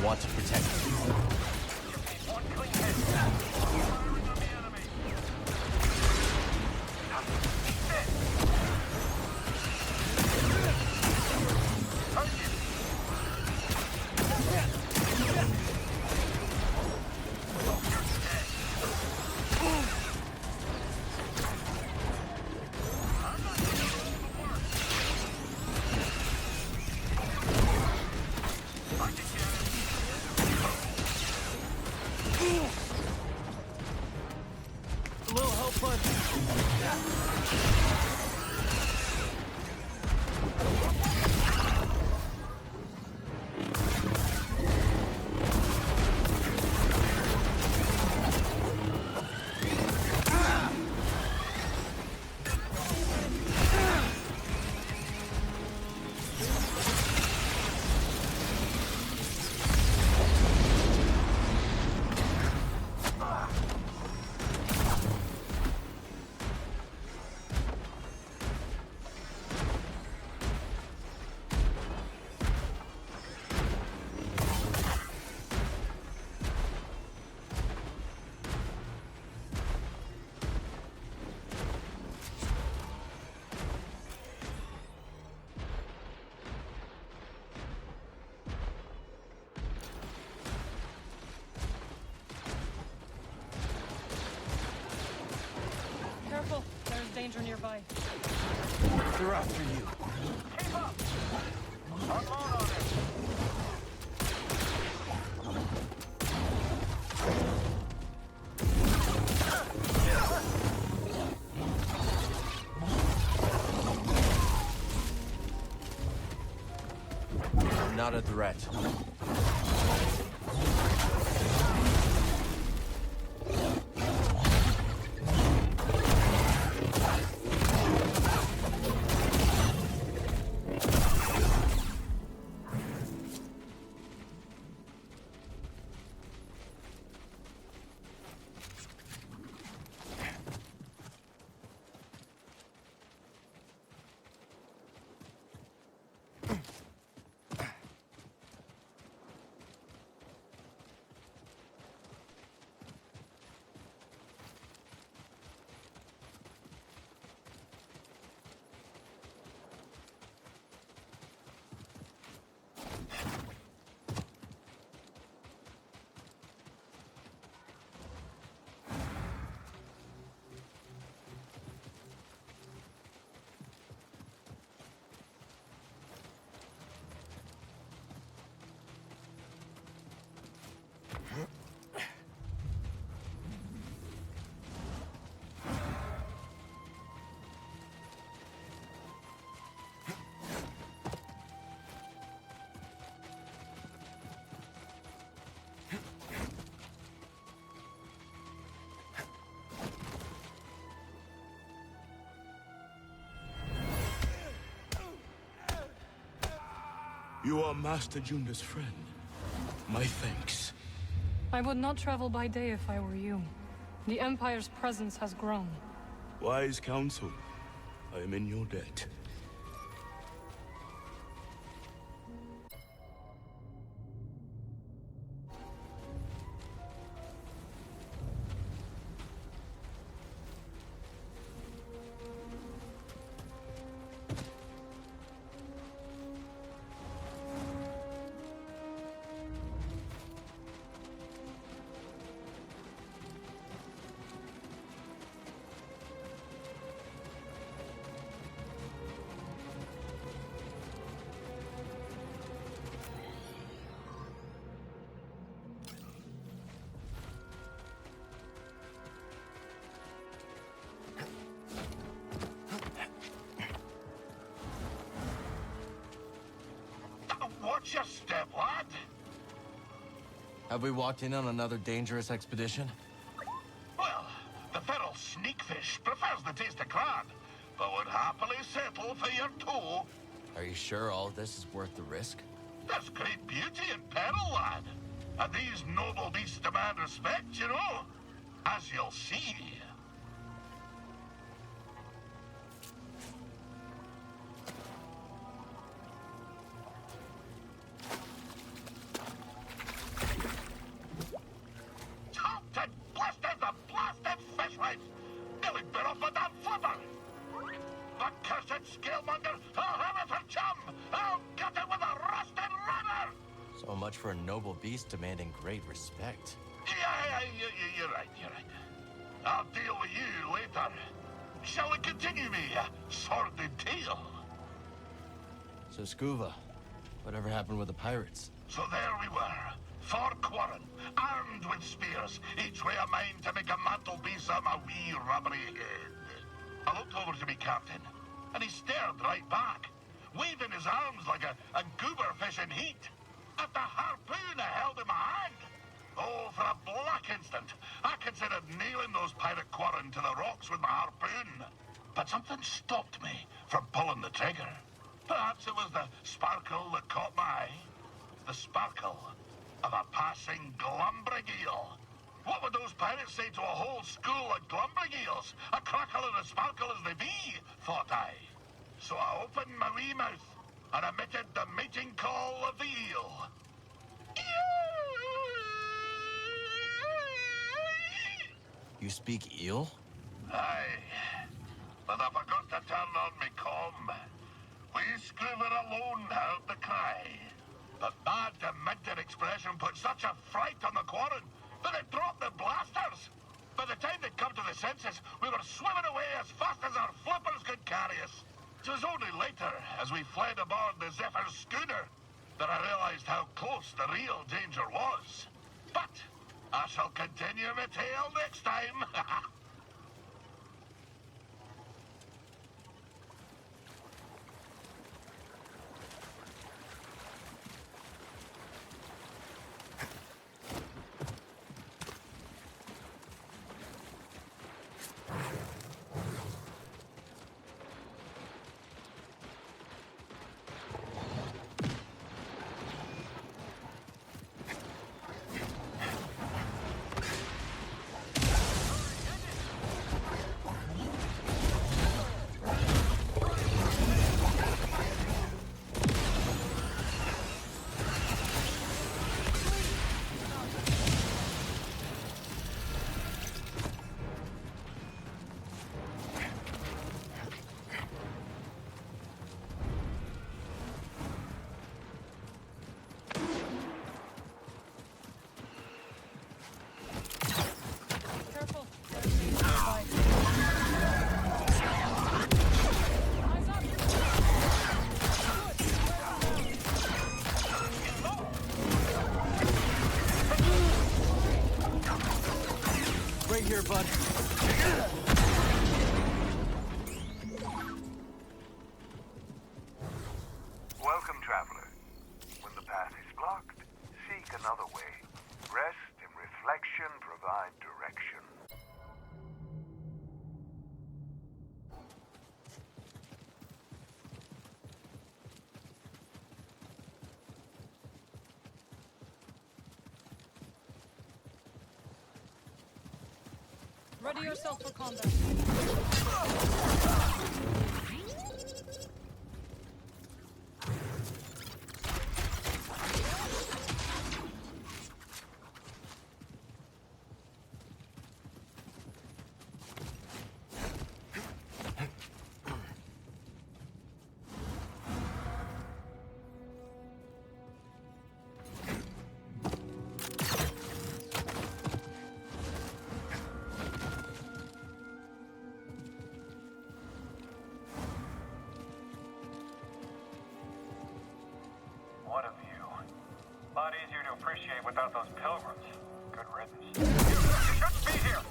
I want to protect you. One clean hit. Firing on the enemy. A little help, bud. Careful, there's danger nearby. They're after you. Keep up. Unload on it. I'm not a threat. You are Master Junda's friend. My thanks. I would not travel by day if I were you. The Empire's presence has grown. Wise counsel. I am in your debt. Watch your step, lad. Have we walked in on another dangerous expedition? Well, the feral sneakfish prefers the taste of cod, but would happily settle for your toe. Are you sure all this is worth the risk? There's great beauty in peril, lad. And these noble beasts demand respect, you know. As you'll see. So much for a noble beast demanding great respect. Yeah, you're right, you're right. I'll deal with you later. Shall we continue me sordid tale? So Scuba, whatever happened with the pirates? So there we were, 4 Quarren, armed with spears, each way a mind to make a mantelpiece of my wee rubbery head. I looked over to me captain, and he stared right back, waving his arms like a goober fish in heat, at the harpoon I held in my hand. Oh, for a black instant, I considered nailing those pirate Quarren to the rocks with my harpoon. But something stopped me from pulling the trigger. Perhaps it was the sparkle that caught my eye. The sparkle of a passing glumbrig eel. What would those pirates say to a whole school of glumbrig eels? A crackle and a sparkle as they be, thought I. So I opened my wee mouth and emitted the mating call of the eel. You speak eel? Aye, but I forgot to turn on me comm. We Scriver alone heard the cry. But my demented expression put such a fright on the Quarren that it dropped the blasters. By the time they'd come to the senses, we were swimming away as fast as our flippers could carry us. It was only later, as we fled aboard the Zephyr's schooner, that I realized how close the real danger was. But I shall continue my tale next time. Careful. Nearby. Eyes up. Right here, bud. Welcome, traveler. When the path is blocked, seek another way. Rest and reflection provide direction. Ready yourself for combat. What a view. A lot easier to appreciate without those pilgrims. Good riddance. You shouldn't be here!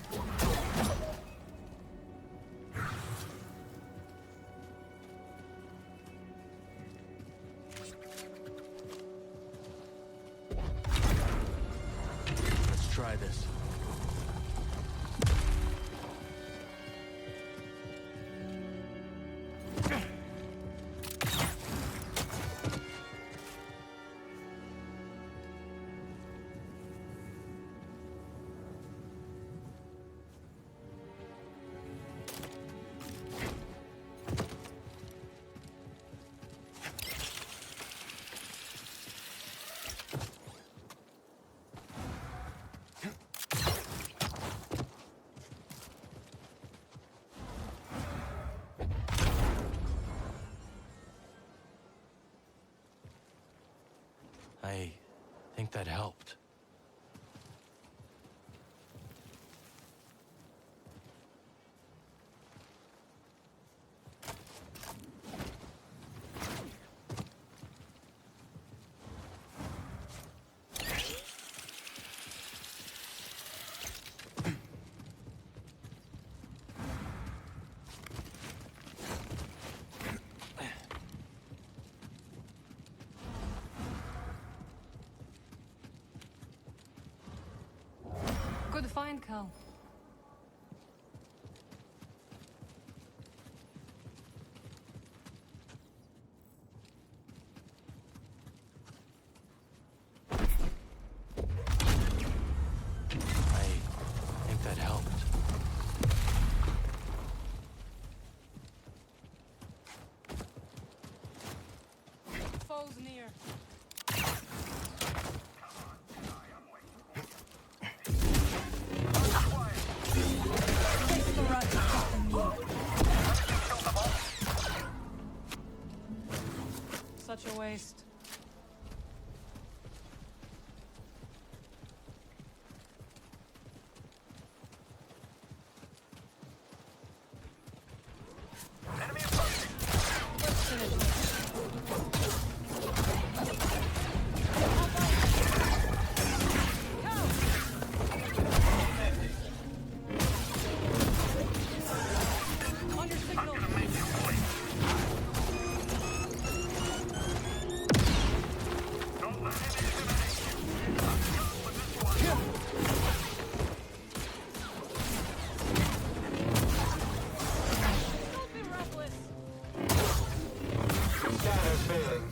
Let's try this. think that helped. Good find, Cal. I think that helped. Foes near. Face the run, fucking me. Such a waste. Enemy approaching. Let's finish this. On your signal. Don't let it intimidate you. I'm done with this one. Don't be reckless. Status failing.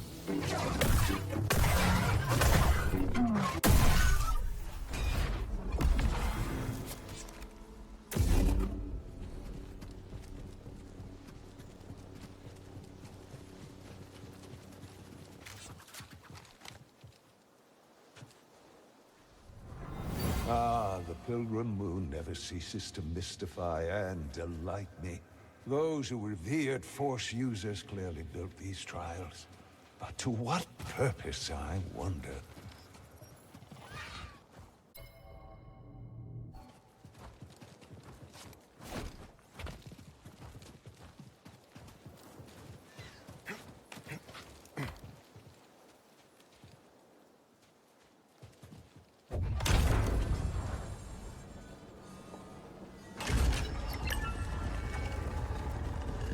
Ah, the pilgrim moon never ceases to mystify and delight me. Those who revered Force users clearly built these trials. But to what purpose, I wonder?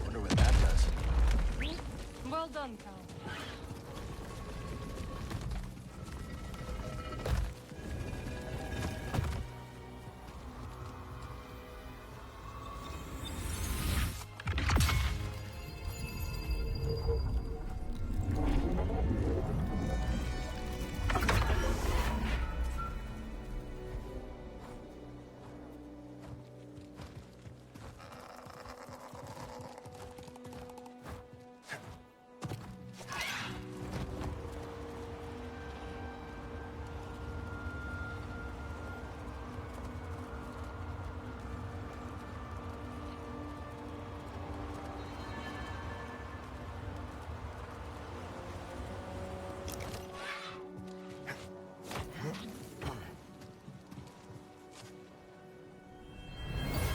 Wonder what that does. Well done, Cal.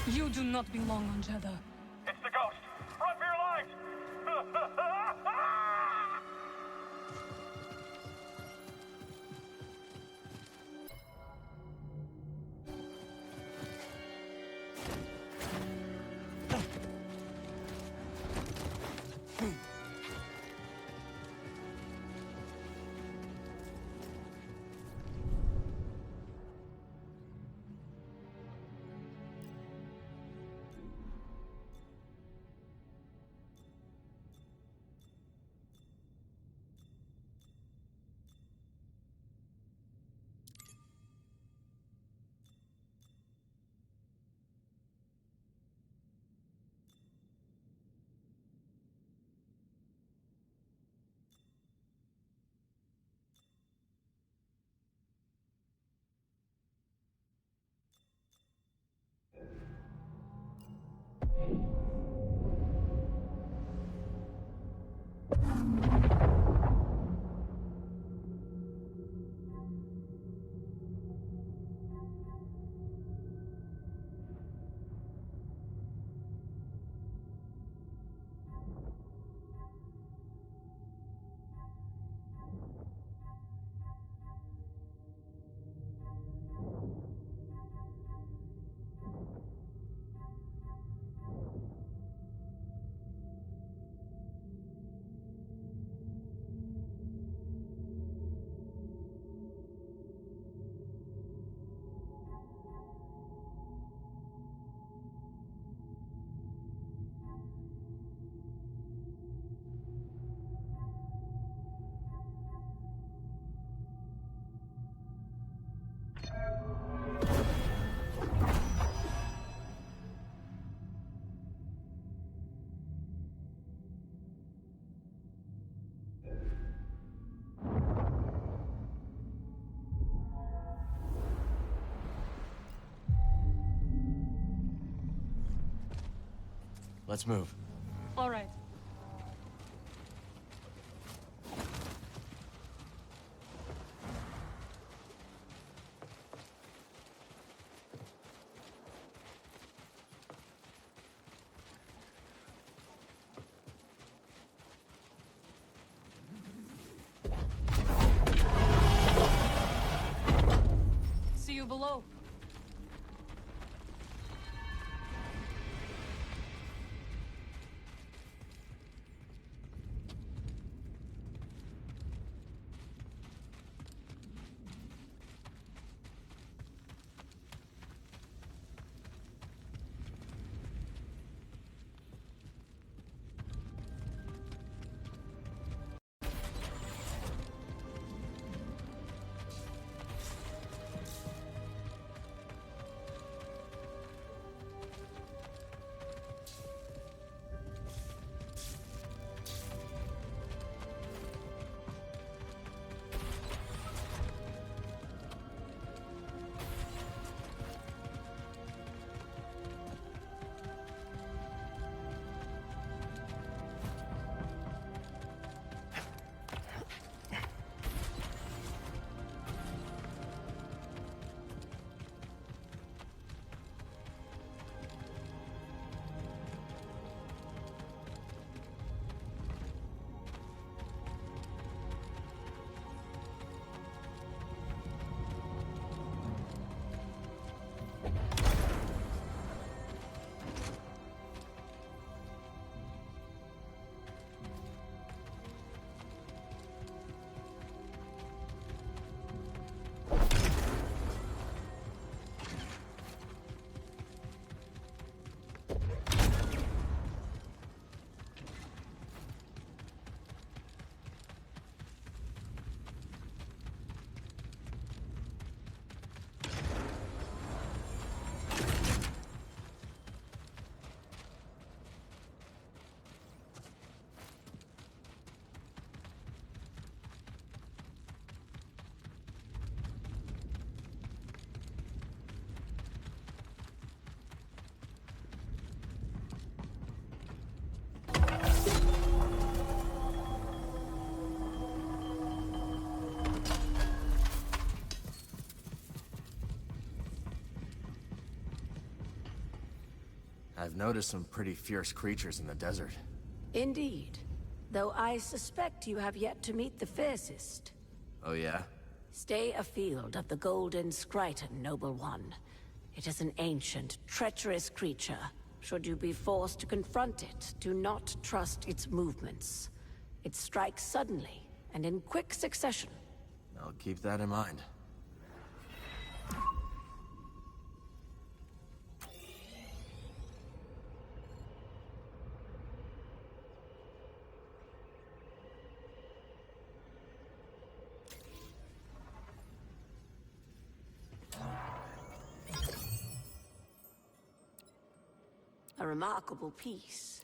You do not belong on Jeddah. It's the ghost. Run for your lives. Let's move. All right. See you below. I've noticed some pretty fierce creatures in the desert. Indeed. Though I suspect you have yet to meet the fiercest. Oh yeah? Stay afield of the golden Skriton, noble one. It is an ancient, treacherous creature. Should you be forced to confront it, do not trust its movements. It strikes suddenly, and in quick succession. I'll keep that in mind. A remarkable piece.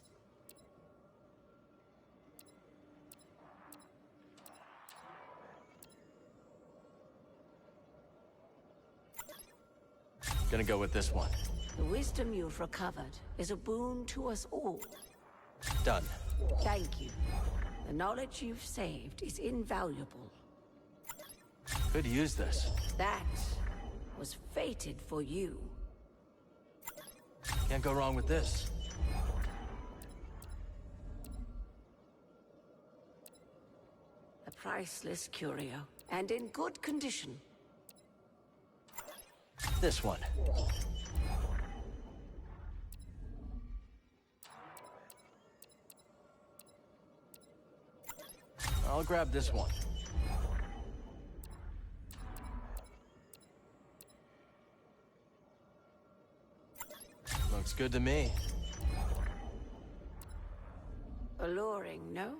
Gonna go with this one. The wisdom you've recovered is a boon to us all. Done. Thank you. The knowledge you've saved is invaluable. Could use this. That was fated for you. Can't go wrong with this. A priceless curio, and in good condition. This one. I'll grab this one. Looks good to me. Alluring, no?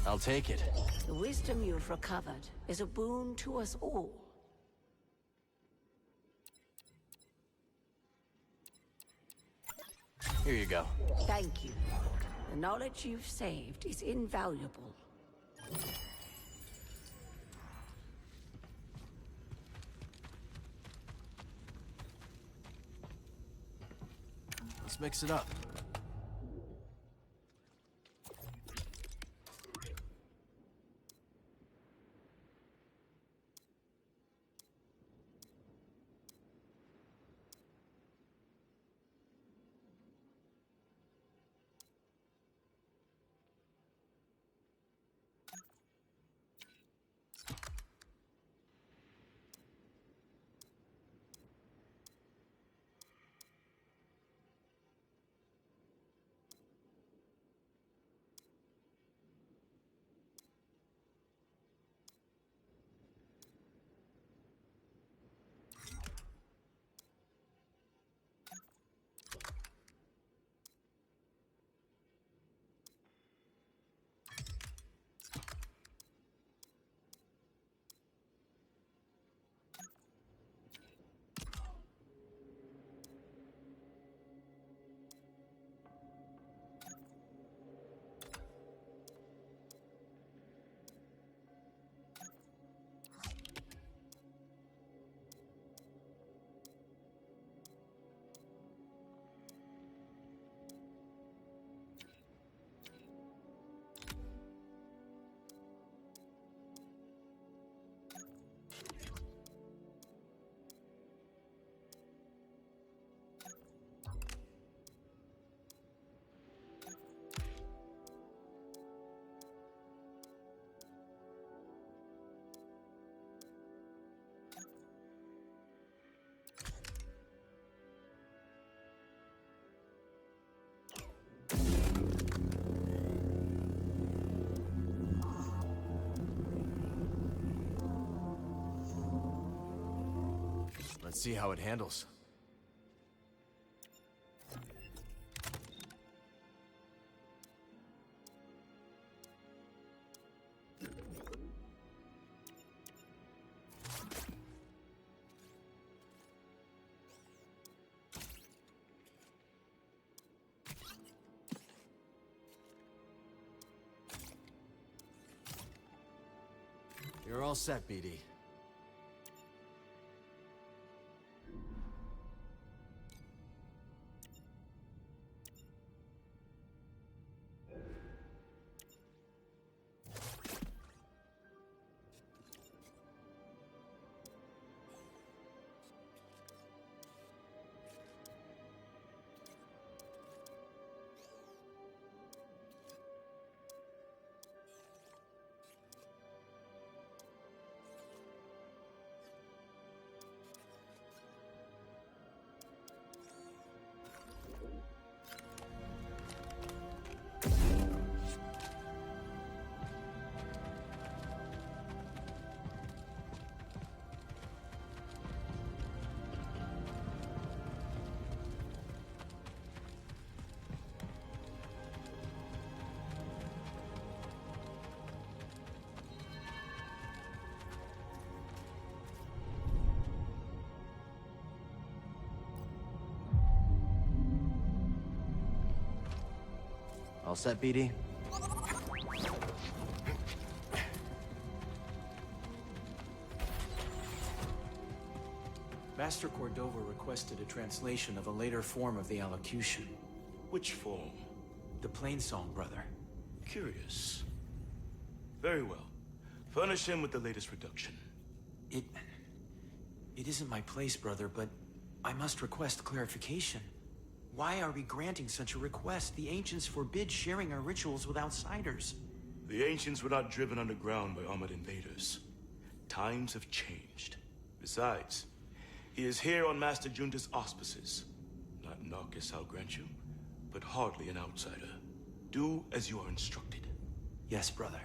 I'll take it. The wisdom you've recovered is a boon to us all. Here you go. Thank you. The knowledge you've saved is invaluable. mix it up. Let's see how it handles. You're all set, BD. All set, BD? Master Cordova requested a translation of a later form of the allocution. Which form? The Plainsong, brother. Curious. Very well. Furnish him with the latest reduction. It isn't my place, brother, but I must request clarification. Why are we granting such a request? The ancients forbid sharing our rituals with outsiders. The ancients were not driven underground by armored invaders. Times have changed. Besides, he is here on Master Junta's auspices. Not Narcus, I'll grant you, but hardly an outsider. Do as you are instructed. Yes, brother.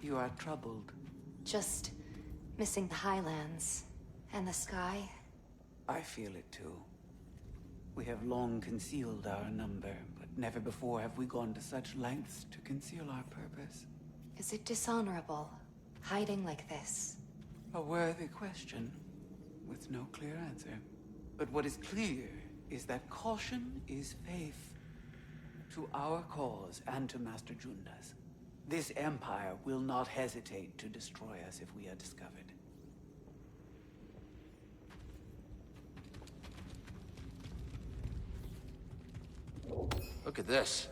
You are troubled. Just missing the highlands and the sky. I feel it too. We have long concealed our number, but never before have we gone to such lengths to conceal our purpose. Is it dishonorable, hiding like this? A worthy question, with no clear answer. But what is clear is that caution is faith. To our cause and to Master Junda's. This empire will not hesitate to destroy us if we are discovered. Look at this.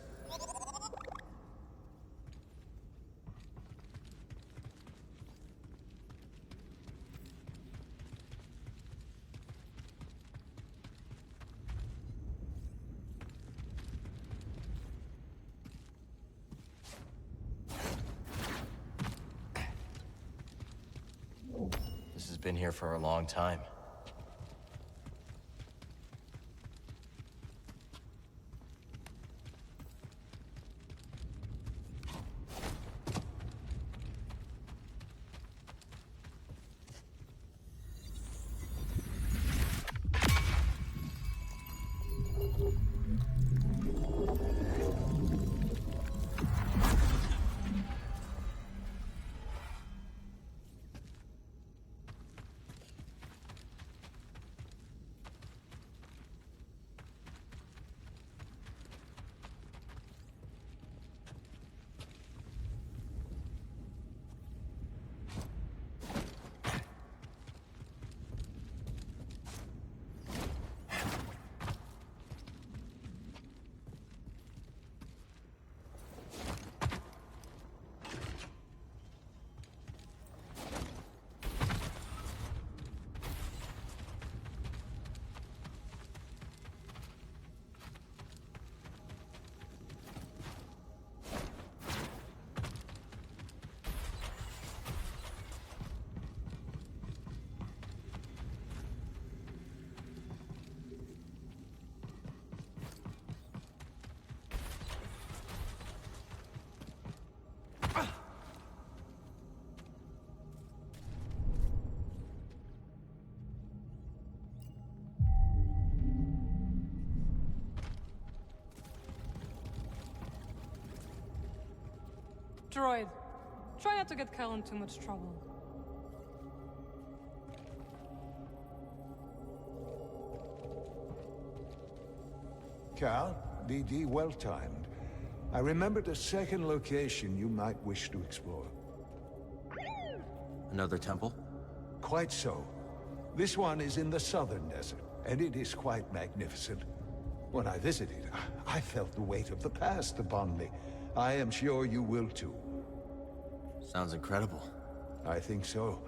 This has been here for a long time. Droid, try not to get Cal in too much trouble. Cal, DD, well timed. I remembered a second location you might wish to explore. Another temple? Quite so. This one is in the southern desert, and it is quite magnificent. When I visited, I felt the weight of the past upon me. I am sure you will too. Sounds incredible. I think so.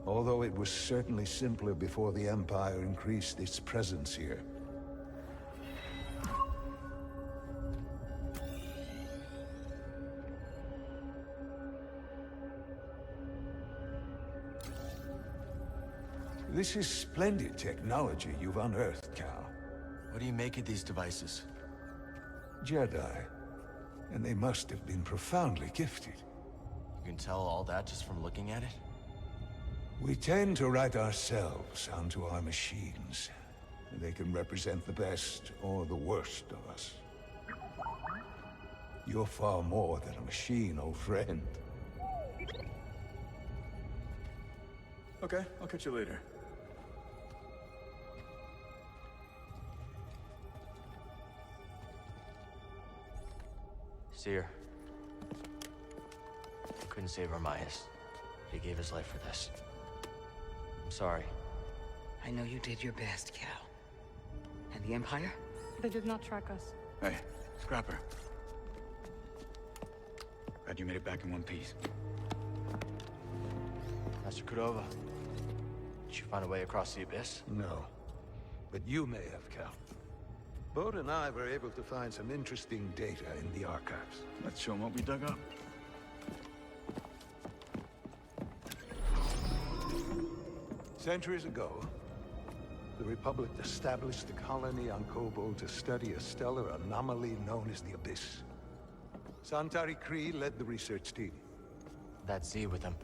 Although it was certainly simpler before the Empire increased its presence here. This is splendid technology you've unearthed, Cal. What do you make of these devices? Jedi. And they must have been profoundly gifted. You can tell all that just from looking at it? We tend to write ourselves onto our machines. They can represent the best or the worst of us. You're far more than a machine, old friend. Okay, I'll catch you later. Seer. Couldn't save Armias. He gave his life for this. I'm sorry. I know you did your best, Cal. And the Empire? They did not track us. Hey, Scrapper. Glad you made it back in one piece. Master Cordova, did you find a way across the abyss? No. But you may have, Cal. Bode and I were able to find some interesting data in the archives. Let's show them what we dug up. Centuries ago, the Republic established a colony on Kobold to study a stellar anomaly known as the Abyss. Santari Khri led the research team. that Z with him?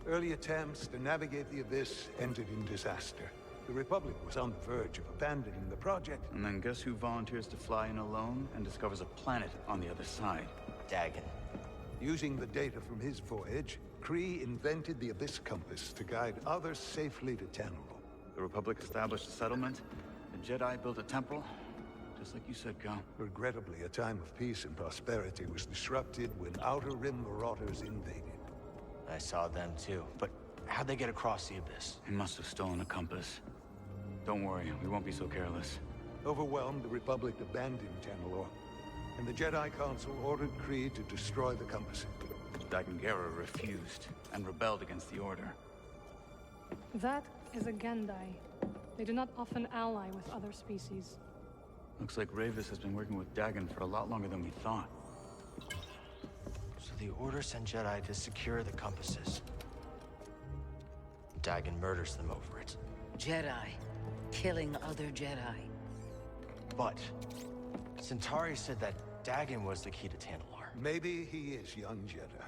Early attempts to navigate the Abyss ended in disaster. The Republic was on the verge of abandoning the project. And then guess who volunteers to fly in alone and discovers a planet on the other side? Dagan. Using the data from his voyage, Kree invented the Abyss Compass to guide others safely to Tanalorr. The Republic established a settlement. The Jedi built a temple. Just like you said, Cal. Regrettably, a time of peace and prosperity was disrupted when Outer Rim marauders invaded. I saw them too, but how'd they get across the Abyss? He must have stolen a compass. Don't worry, we won't be so careless. Overwhelmed, the Republic abandoned Tanalorr, and the Jedi Council ordered Kree to destroy the compass. Dagan Gera refused and rebelled against the Order. That is a Gendai. They do not often ally with other species. Looks like Ravis has been working with Dagan for a lot longer than we thought. So the Order sent Jedi to secure the compasses. Dagan murders them over it. Jedi. Killing other Jedi. But Centauri said that Dagan was the key to Tanalorr. Maybe he is, young Jedi.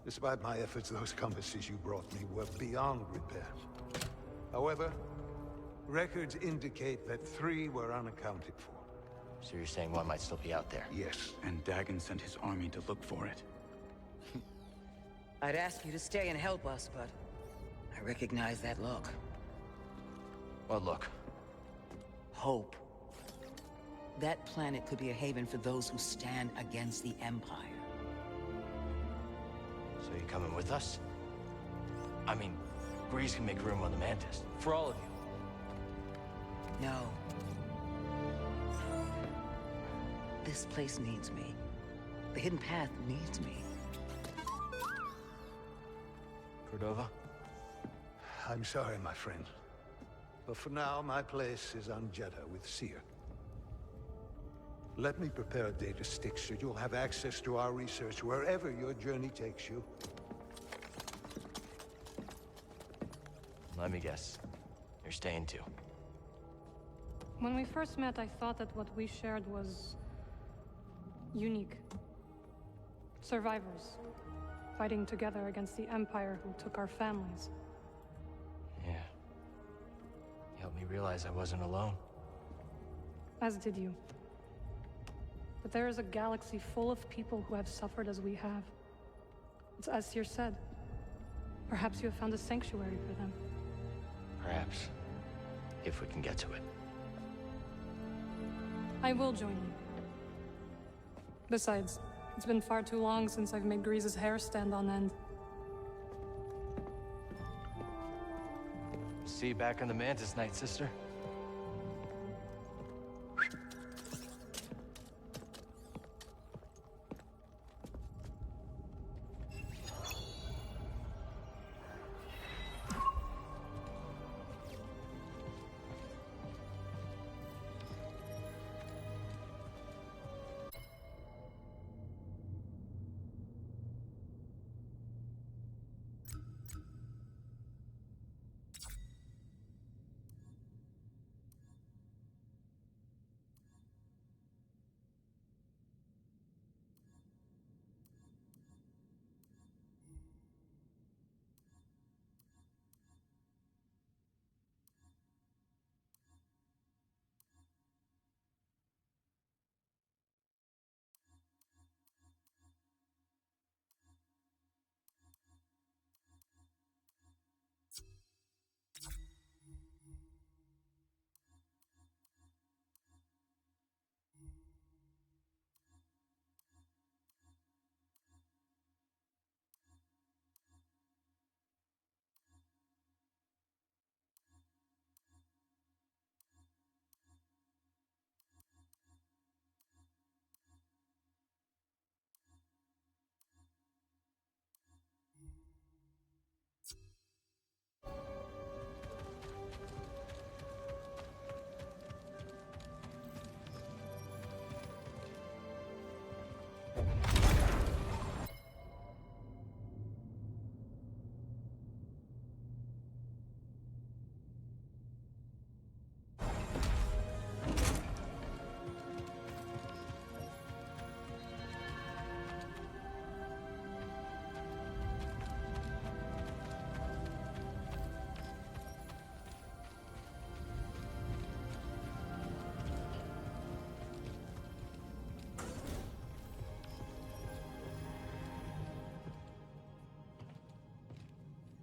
Despite my efforts, those compasses you brought me were beyond repair. However, records indicate that 3 were unaccounted for. So you're saying one might still be out there? Yes. And Dagan sent his army to look for it. I'd ask you to stay and help us, but I recognize that look. What look? Hope. That planet could be a haven for those who stand against the Empire. So you coming with us? I mean, Grease can make room on the Mantis. For all of you. No. This place needs me. The Hidden Path needs me. Cordova? I'm sorry, my friend. But for now, my place is on Jeddah with Seer. Let me prepare a data stick so you'll have access to our research wherever your journey takes you. Let me guess. You're staying too. When we first met, I thought that what we shared was unique. Survivors, fighting together against the Empire who took our families. Yeah. You helped me realize I wasn't alone. As did you. But there is a galaxy full of people who have suffered as we have. It's as Seer said. Perhaps you have found a sanctuary for them. Perhaps. If we can get to it. I will join you. Besides, it's been far too long since I've made Grease's hair stand on end. See you back on the Mantis, Night Sister.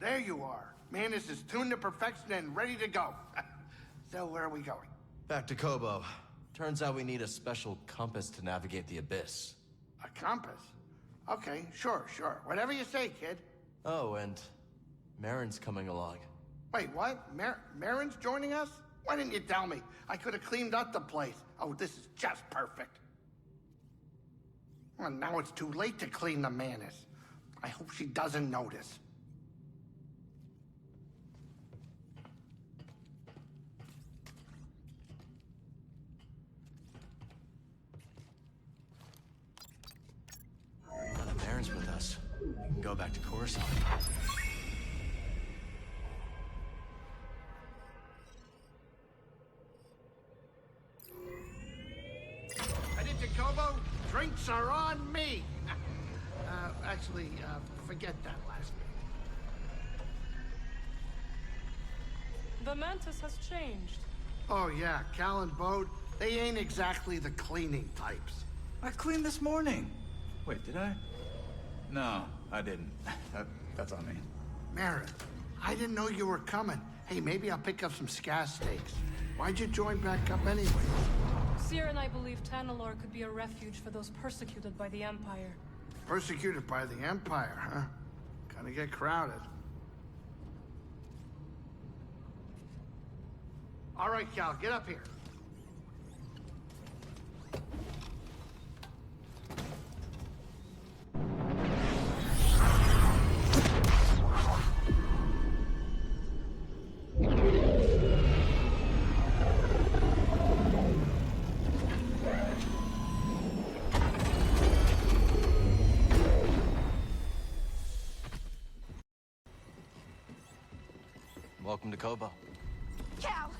There you are. Manus is tuned to perfection and ready to go. So where are we going? Back to Kobo. Turns out we need a special compass to navigate the abyss. A compass? Okay, sure. Whatever you say, kid. Oh, and Marin's coming along. Wait, what? Marin's joining us? Why didn't you tell me? I could have cleaned up the place. Oh, this is just perfect. Well, now it's too late to clean the Manus. I hope she doesn't notice. Now that Marin's with us, we can go back to Coruscant. Headed to Kobo? Drinks are on me! Actually, forget that last name. The Mantis has changed. Oh yeah, Cal and Bode, they ain't exactly the cleaning types. I cleaned this morning. Wait, did I? No, I didn't. That's on me. Marin, I didn't know you were coming. Hey, maybe I'll pick up some scat steaks. Why'd you join back up anyway? Seer and I believe Tanalorr could be a refuge for those persecuted by the Empire. Persecuted by the Empire, huh? Gonna get crowded. All right, Cal, get up here. Welcome to Kobo. Cal,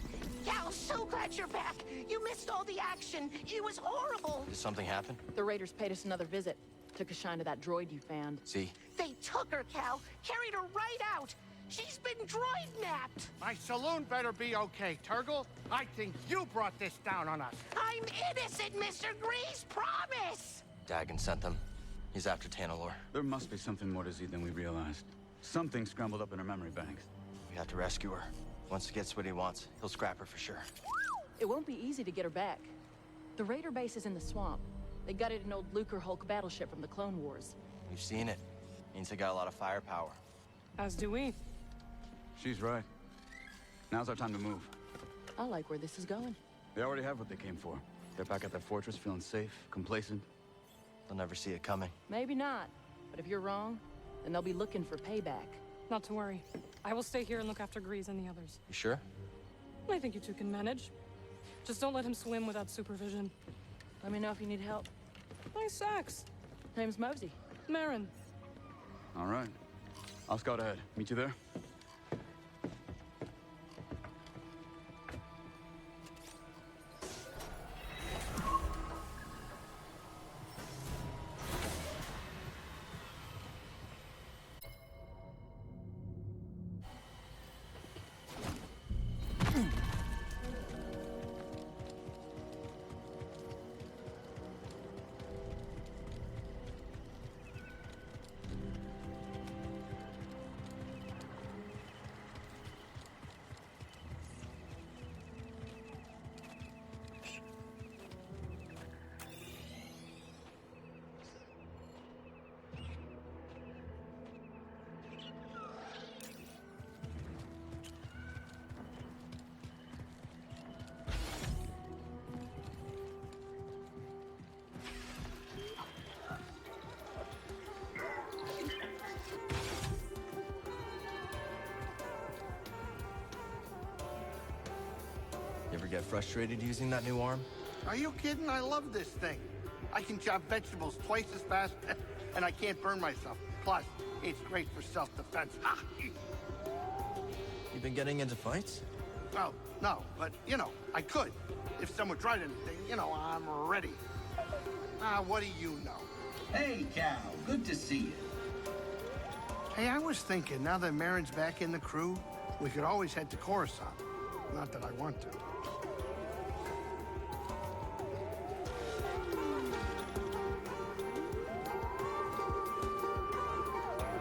so glad you're back. You missed all the action. It was horrible. Did something happen? The Raiders paid us another visit. Took a shine to that droid you found. See? They took her, Cal. Carried her right out. She's been droid-napped. My saloon better be okay, Turgle. I think you brought this down on us. I'm innocent, Mr. Grease. Promise. Dagon sent them. He's after Tanalorr. There must be something more to Z than we realized. Something scrambled up in her memory banks. We have to rescue her. Once he gets what he wants, he'll scrap her for sure. It won't be easy to get her back. The Raider base is in the swamp. They gutted an old Lucrehulk battleship from the Clone Wars. We've seen it. Means they got a lot of firepower. As do we. She's right. Now's our time to move. I like where this is going. They already have what they came for. They're back at their fortress, feeling safe, complacent. They'll never see it coming. Maybe not. But if you're wrong, then they'll be looking for payback. Not to worry. I will stay here and look after Grease and the others. You sure? I think you two can manage. Just don't let him swim without supervision. Let me know if you need help. Nice axe. Name's Mosey. Marin. All right. I'll scout ahead. Meet you there? You ever get frustrated using that new arm? Are you kidding? I love this thing. I can chop vegetables twice as fast, and I can't burn myself. Plus, it's great for self-defense. You've been getting into fights? Well, no, but, you know, I could. If someone tried anything, you know, I'm ready. What do you know? Hey, Cal. Good to see you. Hey, I was thinking, now that Marin's back in the crew, we could always head to Coruscant. Not that I want to.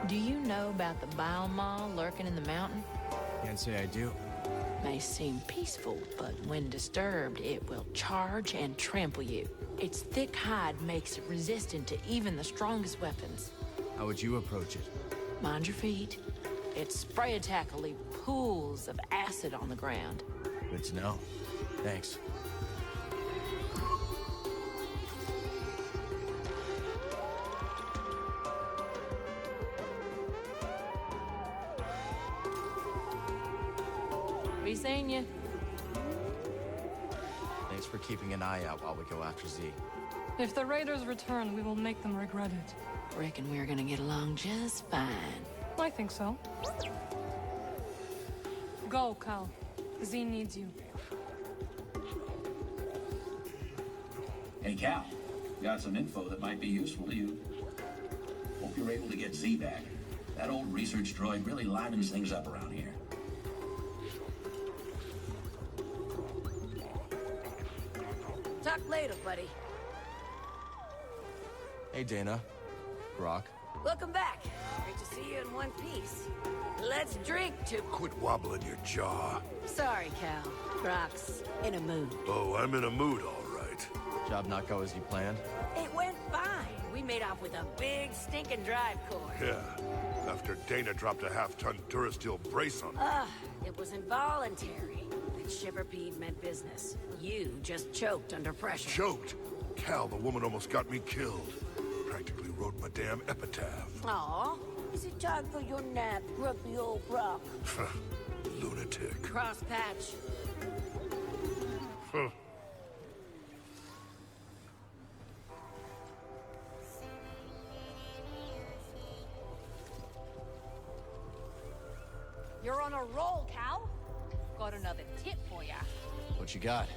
Do you know about the bile maw lurking in the mountain? Can't say I do. May seem peaceful, but when disturbed, it will charge and trample you. Its thick hide makes it resistant to even the strongest weapons. How would you approach it? Mind your feet. Its spray attack will leave pools of acid on the ground. Good to know. Thanks. Be seeing you. Thanks for keeping an eye out while we go after Z. If the raiders return, we will make them regret it. Reckon we're gonna get along just fine. I think so. Go, Cal. Z needs you. Hey, Cal. Got some info that might be useful to you. Hope you're able to get Z back. That old research droid really livens things up around here. Talk later, buddy. Hey, Dana. Brock. Welcome back. Great to see you in one piece. Let's drink to... Quit wobbling your jaw. Sorry, Cal. Brock's in a mood. Oh, I'm in a mood, all right. Job not go as you planned? It went fine. We made off with a big stinking drive core. Yeah. After Dana dropped a half-ton Durasteel brace on me. It was involuntary. That shiver-peed meant business. You just choked under pressure. Choked? Cal, the woman almost got me killed. Practically wrote my damn epitaph. Aw. Is it time for your nap, grumpy old Brock? Lunatic. Cross patch. You're on a roll, Cal. Got another tip for ya. What you got?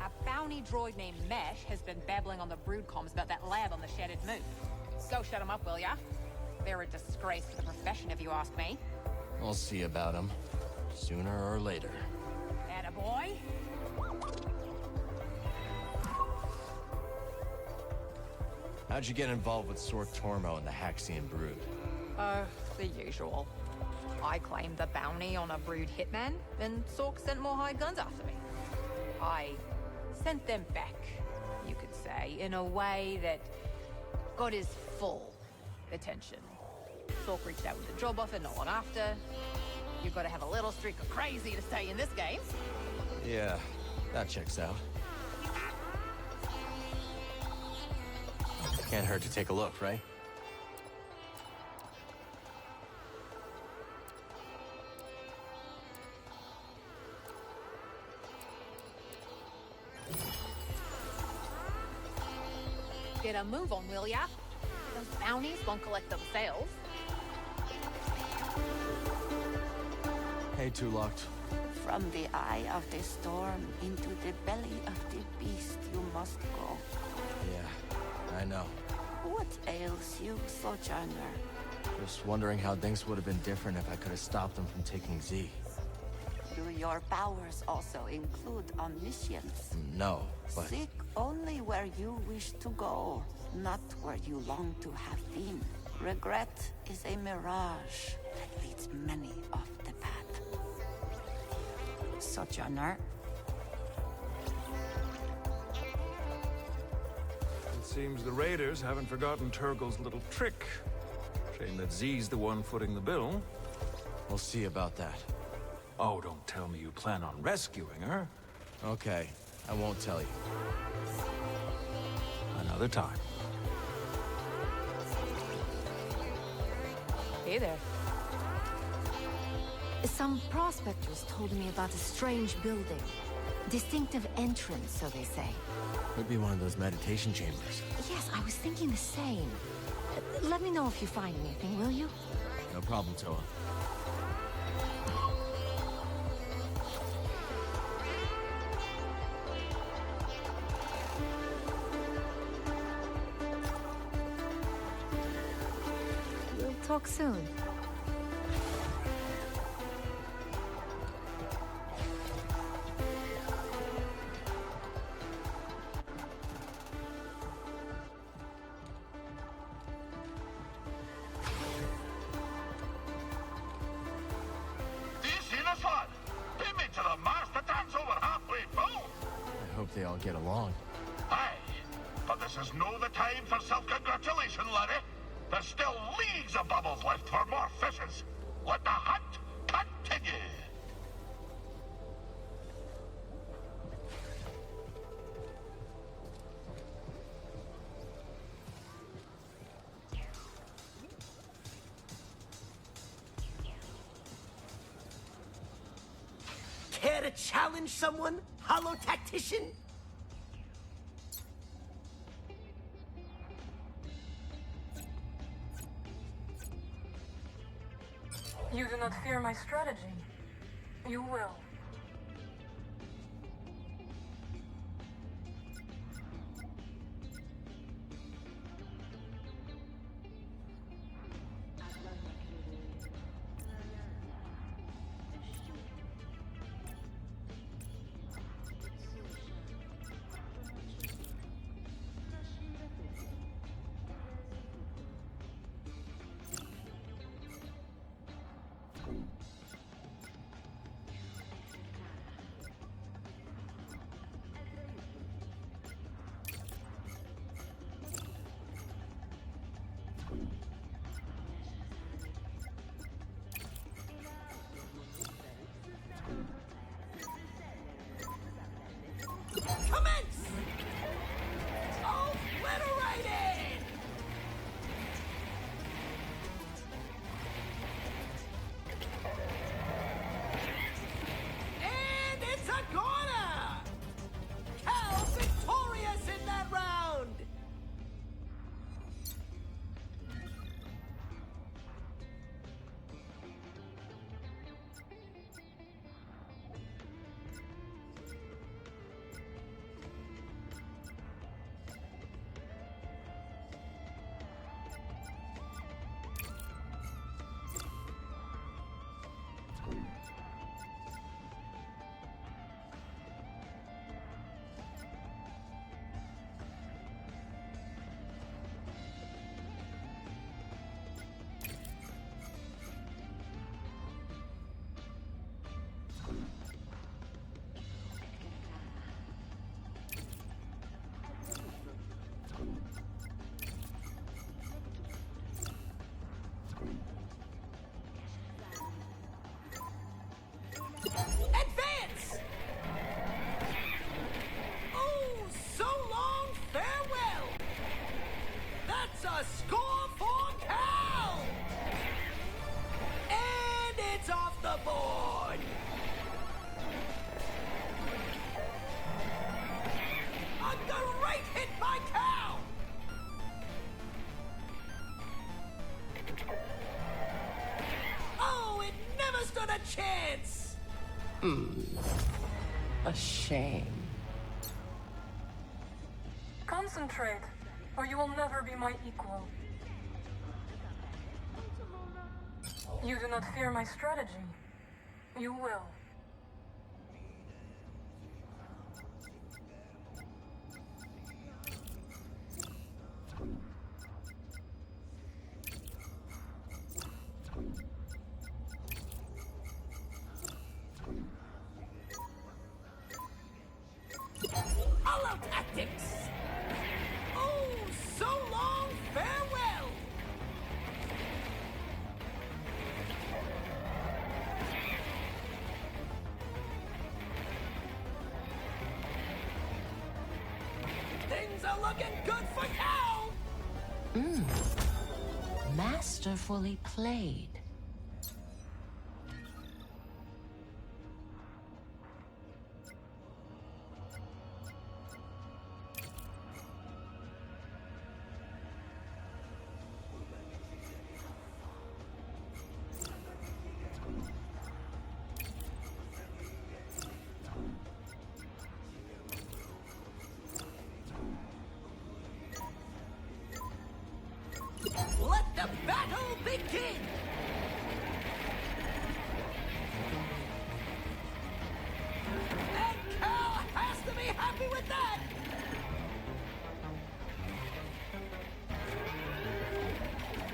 A bounty droid named Mesh has been babbling on the brood comms about that lab on the Shattered Moon. Go shut him up, will ya? They're a disgrace to the profession, if you ask me. I'll see about him. Sooner or later. Attaboy. How'd you get involved with Sork Tormo and the Haxian brood? The usual. I claimed the bounty on a brood hitman, and Sork sent more hired guns after me. I sent them back, you could say, in a way that got his full attention. Sork reached out with a job offer not long after. You've got to have a little streak of crazy to stay in this game. Yeah, that checks out. Can't hurt to take a look, right? Get a move on, will ya? Those bounties won't collect themselves. Hey, Two Locked. From the eye of the storm into the belly of the beast you must go. Yeah, I know. What ails you, Sojourner? Just wondering how things would have been different if I could have stopped them from taking Z. Do your powers also include omniscience? No, but... Seek only where you wish to go, not where you long to have been. Regret is a mirage that leads many off the path. Sojourner? It seems the raiders haven't forgotten Turgle's little trick. Shame that Z's the one footing the bill. We'll see about that. Oh, don't tell me you plan on rescuing her. Okay, I won't tell you. Another time. Hey there. Some prospectors told me about a strange building. Distinctive entrance, so they say. Could be one of those meditation chambers. Yes, I was thinking the same. Let me know if you find anything, will you? No problem, Toa. We'll talk soon. hope they all get along. Aye, but this is no the time for self-congratulation, laddie. There's still leagues of bubbles left for more fishes. Let the hunt continue. Care to challenge someone, Hollow Tactician? You do not fear my strategy. You will. Commence! Obliterated! And it's a goner! Cal victorious in that round! Advance! Oh, so long, farewell! That's a score for Cal! And it's off the board! A great hit by Cal! Oh, it never stood a chance! A shame. Concentrate, or you will never be my equal. You do not fear my strategy. You will. Hollow tactics! Oh, so long, farewell! Things are looking good for Cal! Masterfully played. Let the battle begin! And Cal has to be happy with that!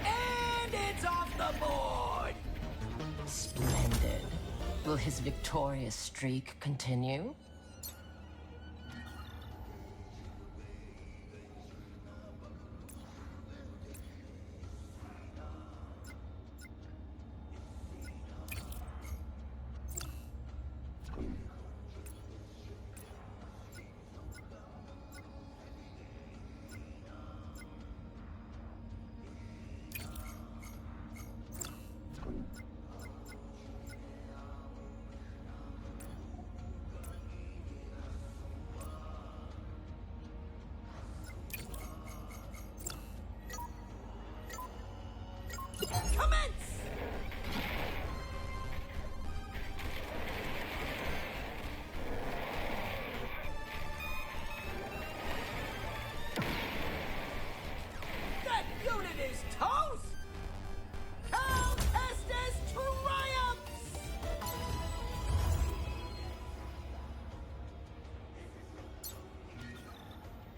And it's off the board! Splendid. Will his victorious streak continue?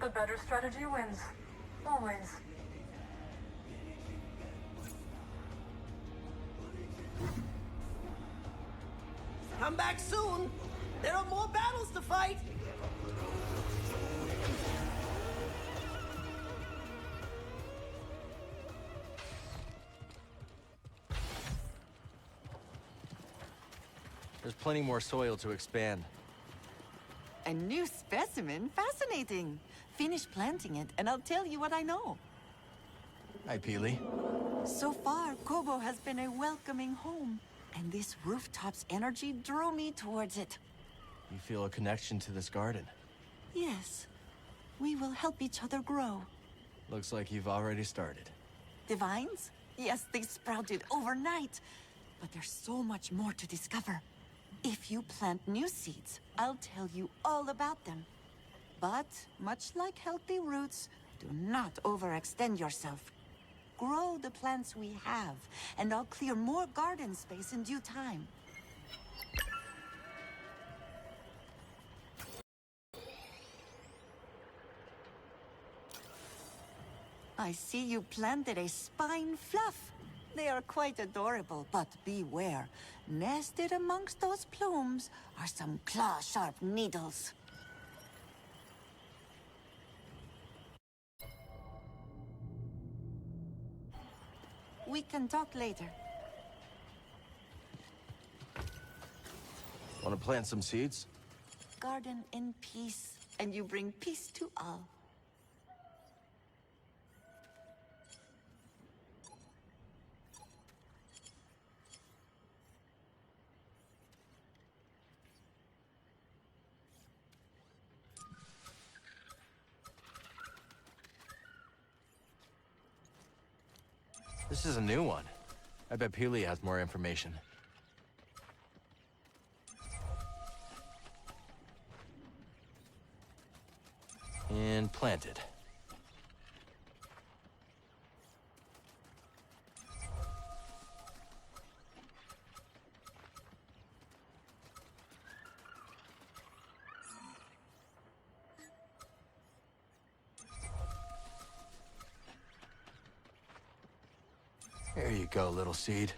The better strategy wins. Always. Come back soon. There are more battles to fight. There's plenty more soil to expand. A new specimen? Fascinating. Finish planting it, and I'll tell you what I know. Hi, Peely. So far, Kobo has been a welcoming home, and this rooftop's energy drew me towards it. You feel a connection to this garden. Yes, we will help each other grow. Looks like you've already started. The vines? Yes, they sprouted overnight, but there's so much more to discover. If you plant new seeds, I'll tell you all about them. But, much like healthy roots, do not overextend yourself. Grow the plants we have, and I'll clear more garden space in due time. I see you planted a spine fluff. They are quite adorable, but beware. Nested amongst those plumes are some claw-sharp needles. We can talk later. Want to plant some seeds? Garden in peace, and you bring peace to all. This is a new one. I bet Peely has more information. And planted. There you go, little seed.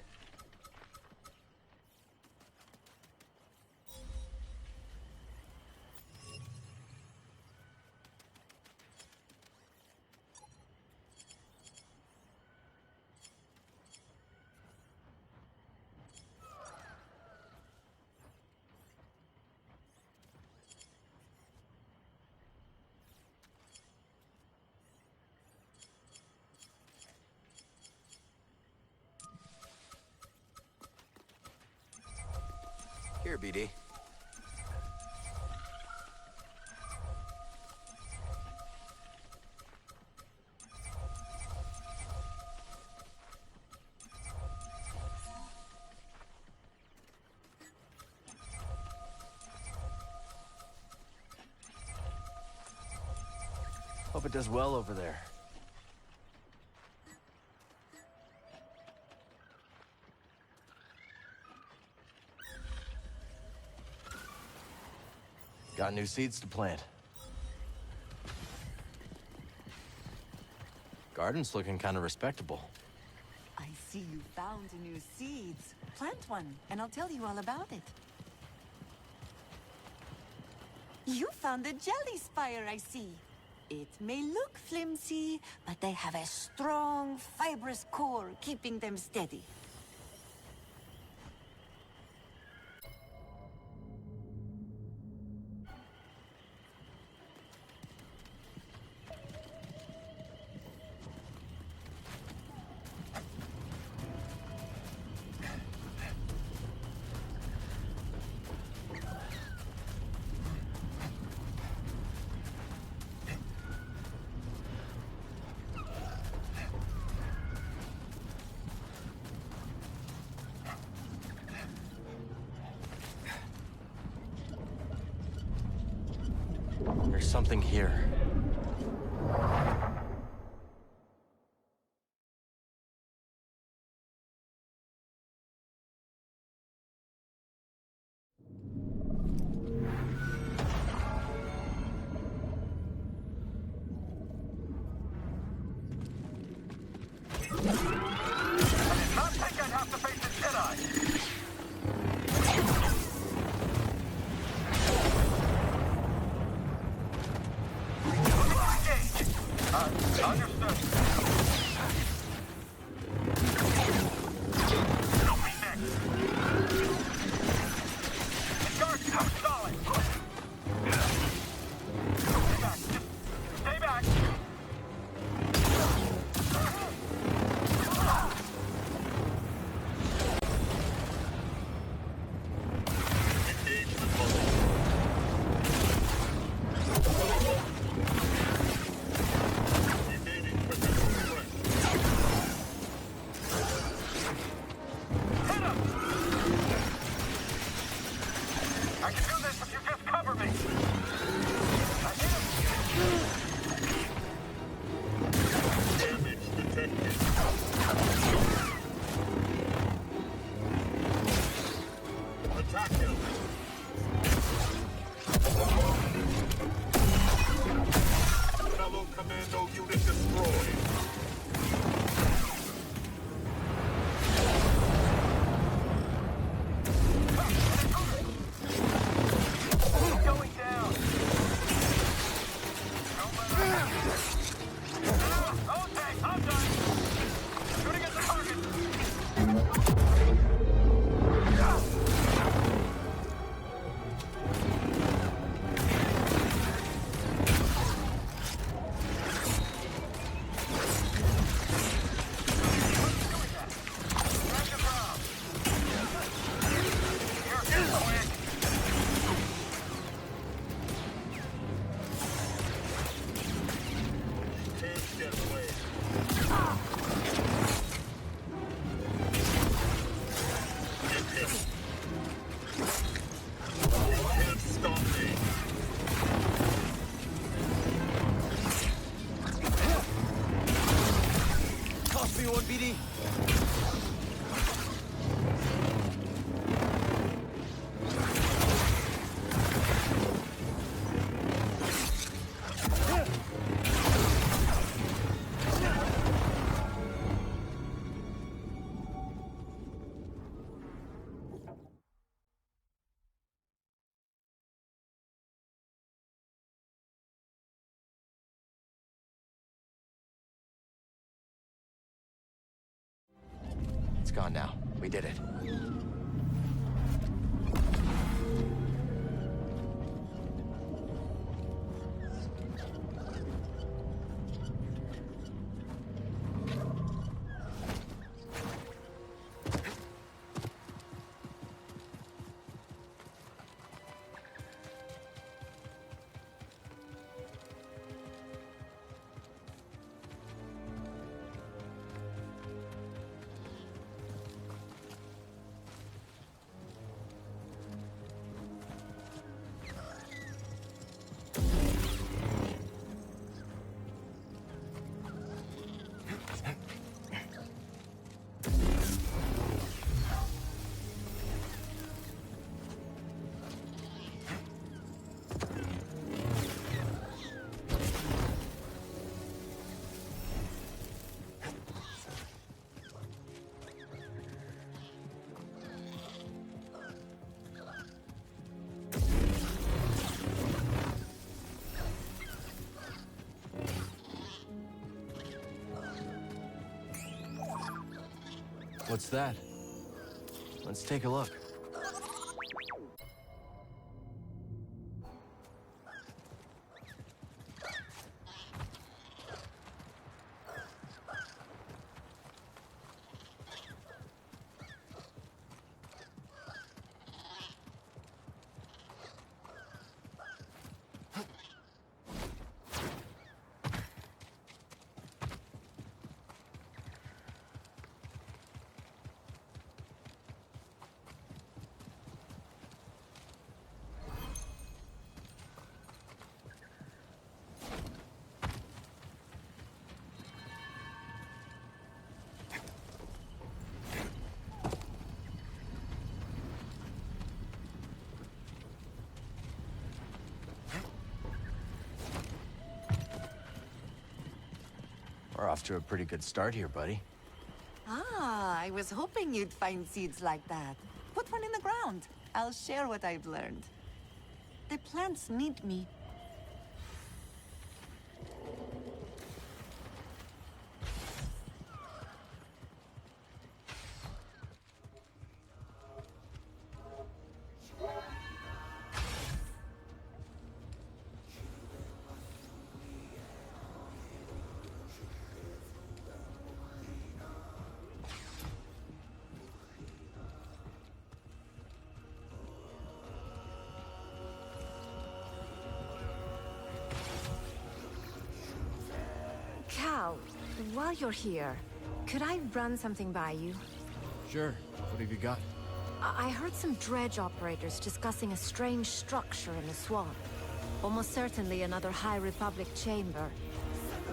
Here, BD. Hope it does well over there. Got new seeds to plant. Garden's looking kind of respectable. I see you found new seeds. Plant one, and I'll tell you all about it. You found a jelly spire, I see. It may look flimsy, but they have a strong, fibrous core keeping them steady. There's something here. Understood. Don't be next. The guards come solid. Stay back. Just stay back. It's gone now. We did it. What's that? Let's take a look. We're off to a pretty good start here, buddy. Ah, I was hoping you'd find seeds like that. Put one in the ground. I'll share what I've learned. The plants need me. while you're here, could I run something by you? Sure. What have you got? I heard some dredge operators discussing a strange structure in the swamp. Almost certainly another High Republic chamber.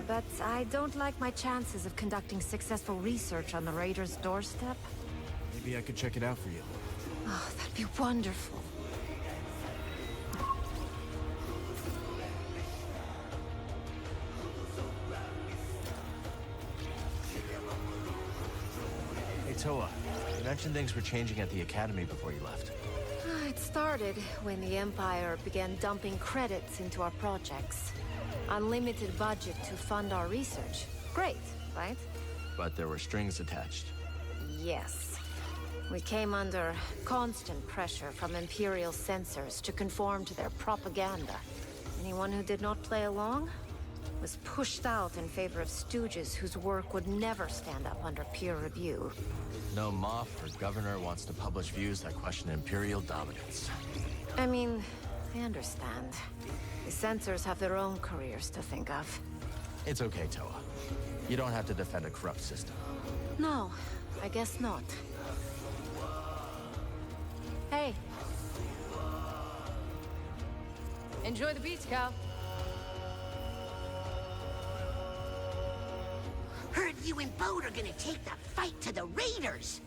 But I don't like my chances of conducting successful research on the Raiders' doorstep. Maybe I could check it out for you. Oh, that'd be wonderful. Hey, Toa. You mentioned things were changing at the Academy before you left. It started when the Empire began dumping credits into our projects. Unlimited budget to fund our research. Great, right? But there were strings attached. Yes. We came under constant pressure from Imperial censors to conform to their propaganda. Anyone who did not play along was pushed out in favor of stooges whose work would never stand up under peer review. No Moff or Governor wants to publish views that question Imperial dominance. I mean, I understand. The censors have their own careers to think of. It's okay, Toa. You don't have to defend a corrupt system. No, I guess not. Hey. Enjoy the beach, Cal. Heard you and Bode are gonna take the fight to the Raiders.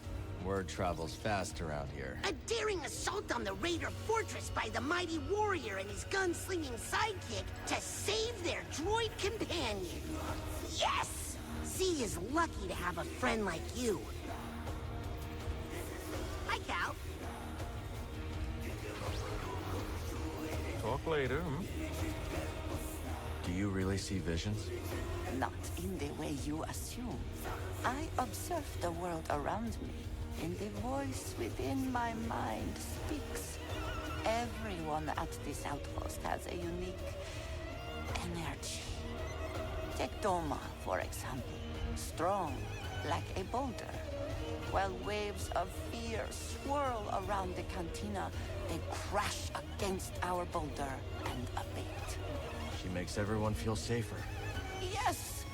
Word travels fast around here. A daring assault on the Raider fortress by the mighty warrior and his gunslinging sidekick to save their droid companion. Yes! Z is lucky to have a friend like you. Hi, Cal. Talk later, Do you really see visions? Not in the way you assume. I observe the world around me, and the voice within my mind speaks. Everyone at this outpost has a unique energy. Take Doma, for example. Strong, like a boulder. While waves of fear swirl around the cantina, they crash against our boulder and abate. She makes everyone feel safer. Yes!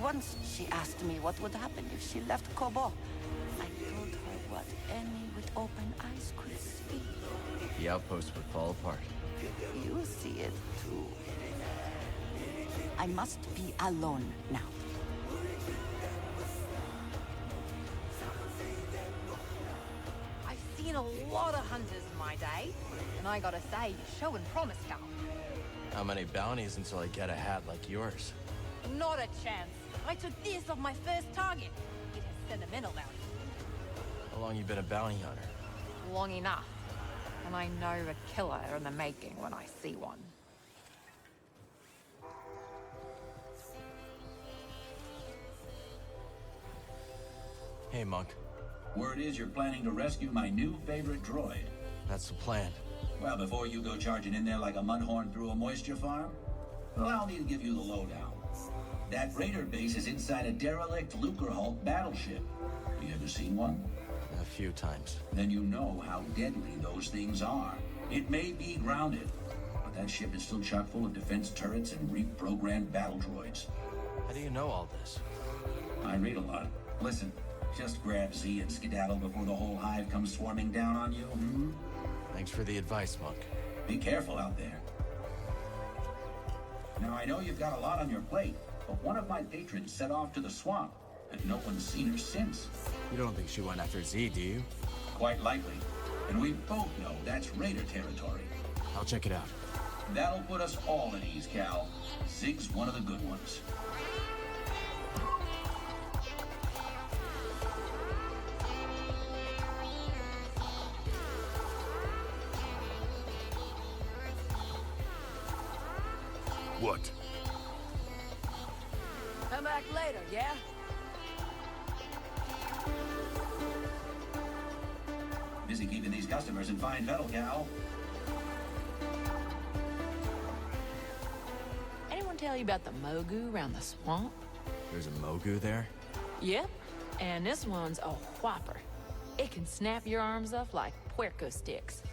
Once she asked me what would happen if she left Kobo. I told her what any with open eyes could see. The outpost would fall apart. You see it too. I must be alone now. I've seen a lot of hunters in my day, and I gotta say, you're showing promise, Cal. How many bounties until I get a hat like yours? Not a chance. I took this off my first target. It has sentimental value. How long you been a bounty hunter? Long enough. And I know a killer in the making when I see one. Hey, Monk. Word is you're planning to rescue my new favorite droid. That's the plan. Well, before you go charging in there like a mudhorn through a moisture farm, allow me to give you the lowdown. That Raider base is inside a derelict Lucrehulk battleship. You ever seen one? A few times. Then you know how deadly those things are. It may be grounded, but that ship is still chock full of defense turrets and reprogrammed battle droids. How do you know all this? I read a lot. Listen, just grab Z and skedaddle before the whole hive comes swarming down on you, Thanks for the advice, Monk. Be careful out there. Now, I know you've got a lot on your plate, but one of my patrons set off to the swamp, and no one's seen her since. You don't think she went after Z, do you? Quite likely. And we both know that's Raider territory. I'll check it out. That'll put us all at ease, Cal. Zig's one of the good ones. What? Come back later, yeah? Busy keeping these customers in fine fettle, Cal. Anyone tell you about the Mogu around the swamp? There's a Mogu there? Yep, and this one's a whopper. It can snap your arms off like puerco sticks.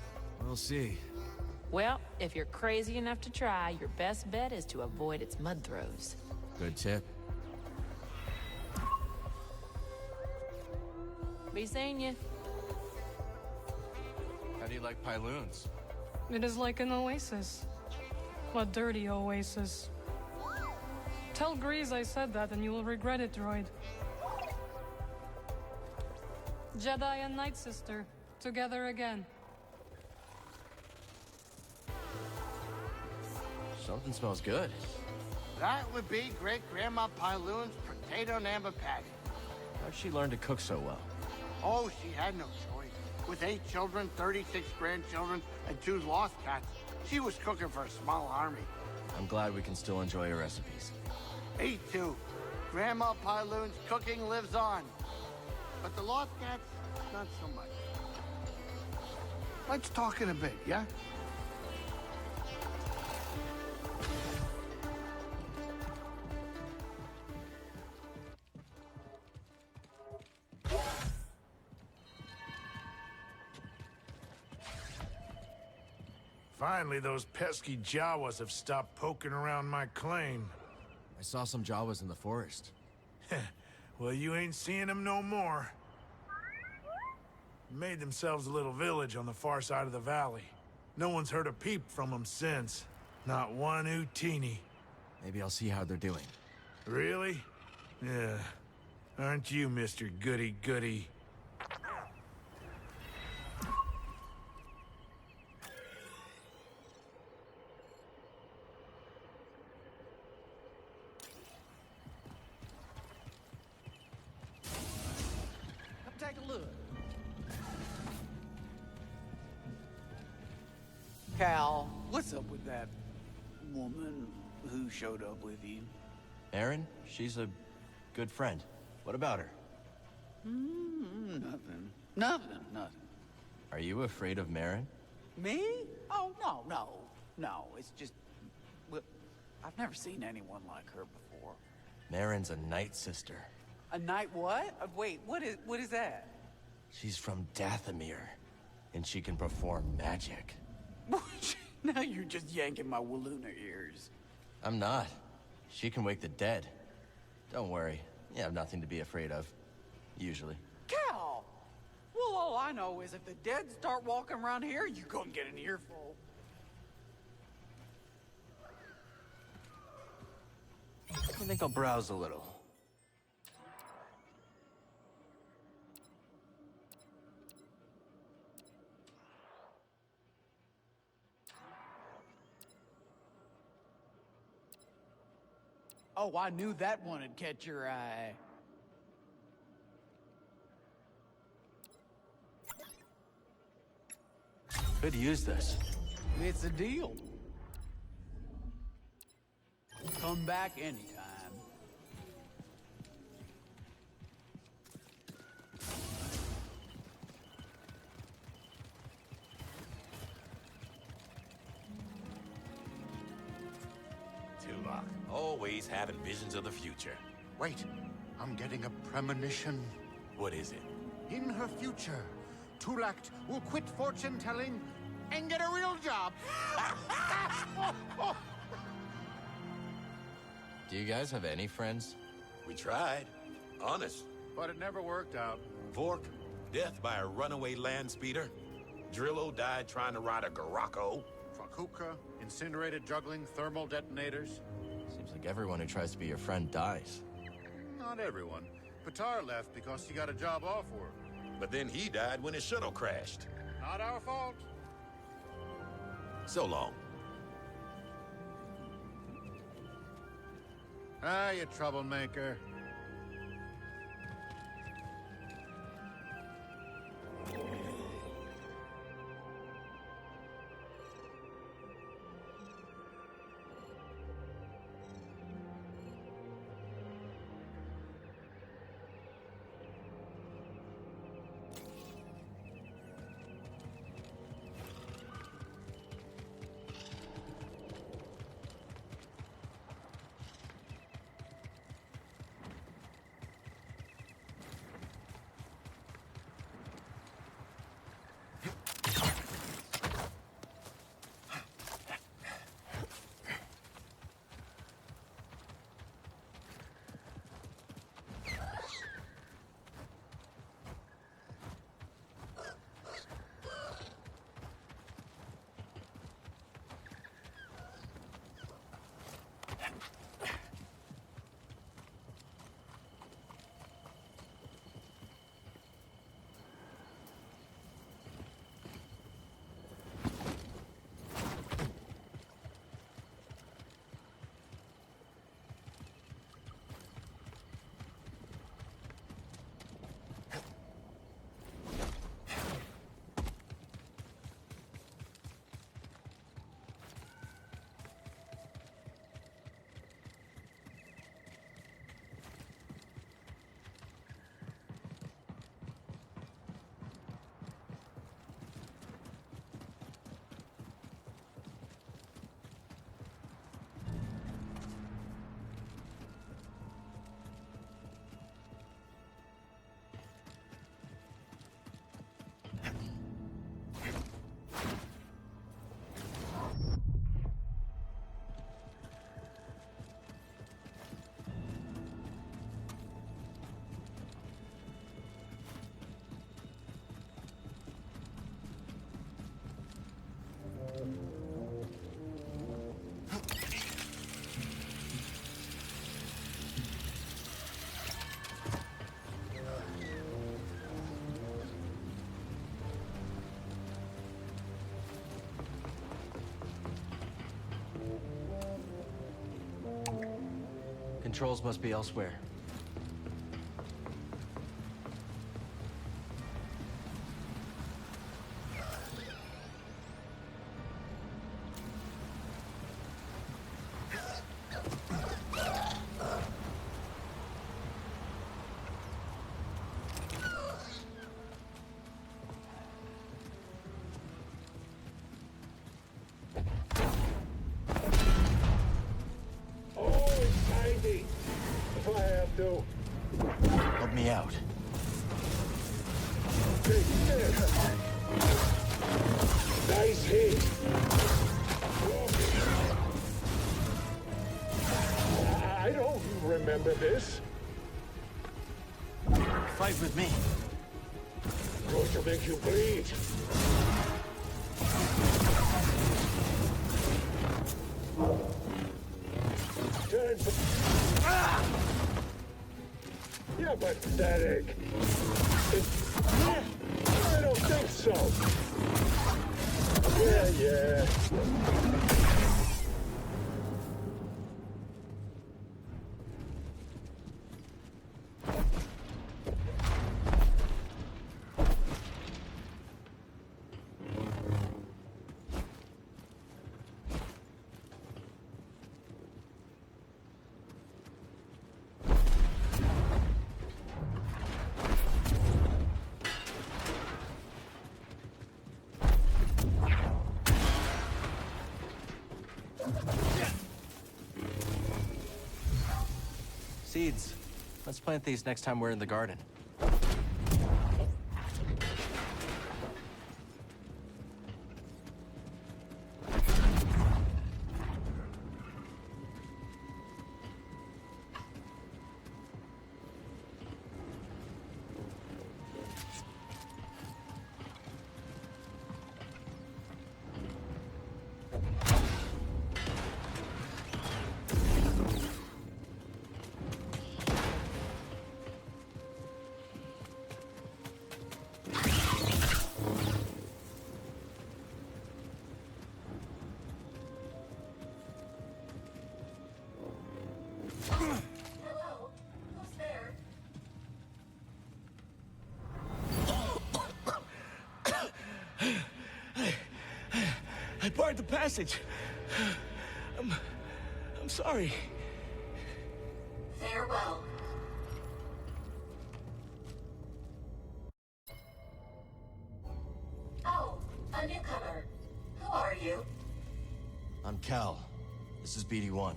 We'll see. Well, if you're crazy enough to try, your best bet is to avoid its mud throws. Good tip. Be seeing you. How do you like Pyloons? It is like an oasis. A dirty oasis. Tell Grease I said that and you will regret it, droid. Jedi and Night Sister, together again. Something smells good. That would be Great-Grandma Pyloon's potato and amber patty. How'd she learn to cook so well? Oh, she had no choice. With 8 children, 36 grandchildren, and 2 lost cats, she was cooking for a small army. I'm glad we can still enjoy her recipes. Me too. Grandma Pyloon's cooking lives on. But the lost cats, not so much. Let's talk in a bit, yeah? Finally, those pesky Jawas have stopped poking around my claim. I saw some Jawas in the forest. Well, you ain't seeing them no more. Made themselves a little village on the far side of the valley. No one's heard a peep from them since. Not one Utini. Maybe I'll see how they're doing. Really? Yeah. Aren't you, Mr. Goody-Goody? Take a look. Cal, what's up with that woman who showed up with you? Erin? She's a good friend. What about her? Nothing. Nothing. Are you afraid of Marin? Me? Oh, no. It's just... Well, I've never seen anyone like her before. Marin's a Night Sister. A night what? Wait, what is that? She's from Dathomir, and she can perform magic. Now you're just yanking my Walloona ears. I'm not. She can wake the dead. Don't worry. You have nothing to be afraid of. Usually. Cal! Well, all I know is if the dead start walking around here, you're gonna get an earful. I think I'll browse a little. Oh, I knew that one would catch your eye. Could use this. It's a deal. Come back anytime. Tulak, always having visions of the future. Wait, I'm getting a premonition. What is it? In her future, Tulakt will quit fortune-telling and get a real job. Do you guys have any friends? We tried. Honest. But it never worked out. Vork, death by a runaway land speeder. Drillo died trying to ride a Garako. Fakupka, incinerated juggling thermal detonators. Seems like everyone who tries to be your friend dies. Not everyone. Patar left because he got a job offer. But then he died when his shuttle crashed. Not our fault. So long. Ah, you troublemaker. controls must be elsewhere. Help me out. Nice hit. I don't remember this. Fight with me. Going to make you bleed. Turn. Ah! You're pathetic. I don't think so. Yeah. Seeds. Let's plant these next time we're in the garden. I barred the passage. I'm sorry. Farewell. Oh, a newcomer. Who are you? I'm Cal. This is BD-1.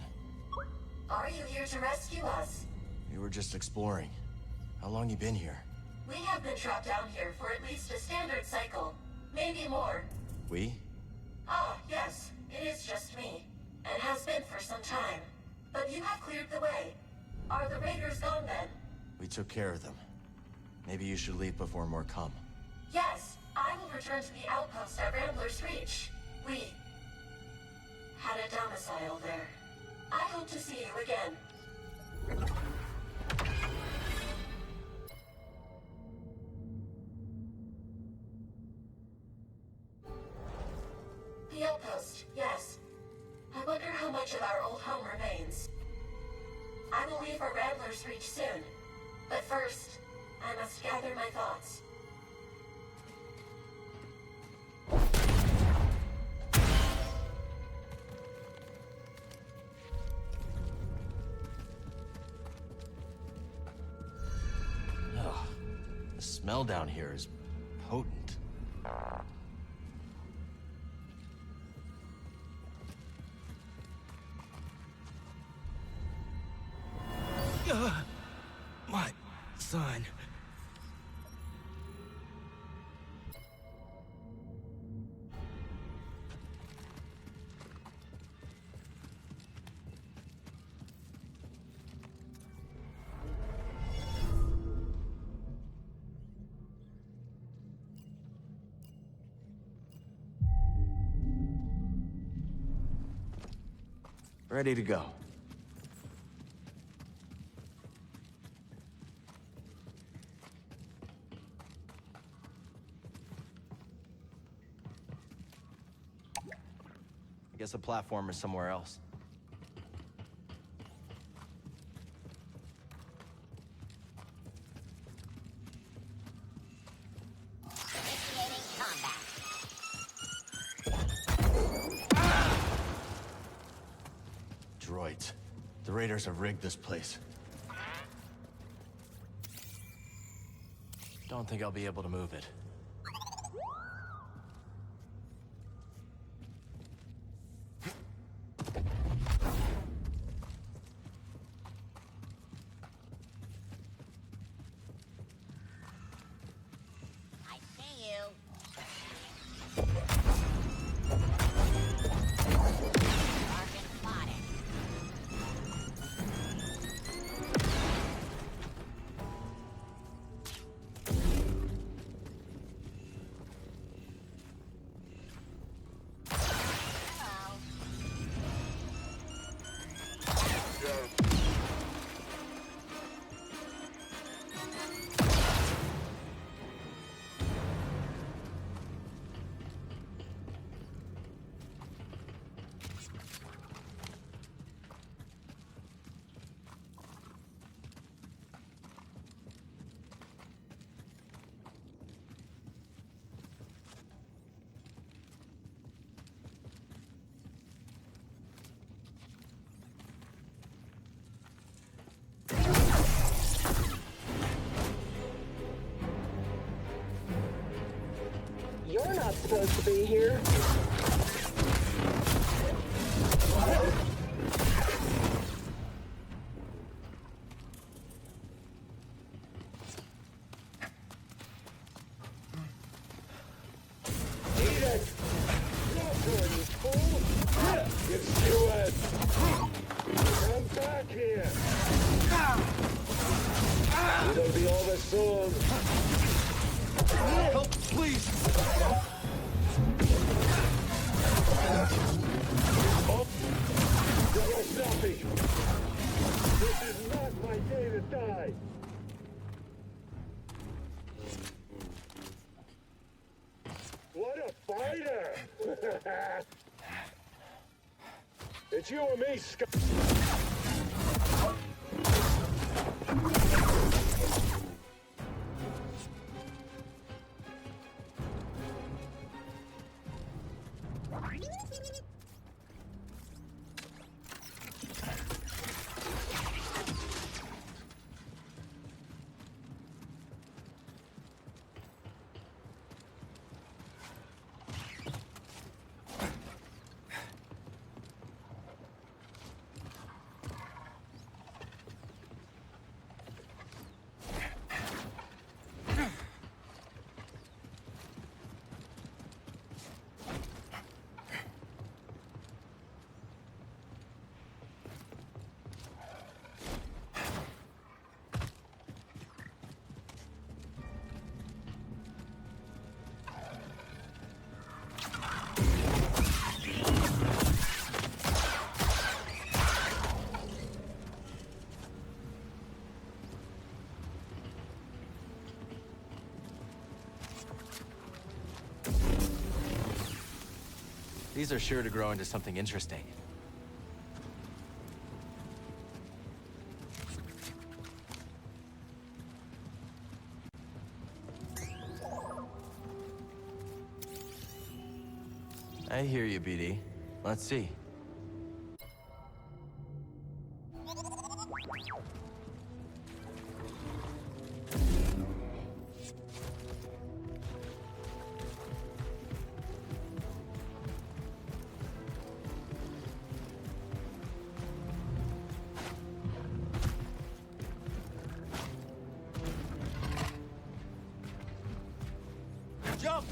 Are you here to rescue us? We were just exploring. How long you been here? We have been trapped down here for at least a standard cycle. Maybe more. We? Ah, yes. It is just me. And has been for some time. But you have cleared the way. Are the raiders gone then? We took care of them. Maybe you should leave before more come. Yes. I will return to the outpost at Rambler's Reach. We had a domicile there. I hope to see you again. The outpost, yes. I wonder how much of our old home remains. I will leave for Rambler's Reach soon. But first, I must gather my thoughts. Ugh. The smell down here is potent. My son. Ready to go. I guess the platform is somewhere else. Raiders have rigged this place. Don't think I'll be able to move it. I see you. Target spotted. You're not supposed to be here. Eat it! Not good, you fool! You steward! Come back here! It'll be over soon. Help, please! Oh, there is nothing. This is not my day to die. What a fighter! It's you or me, Scott. These are sure to grow into something interesting. I hear you, BD. Let's see. Jump!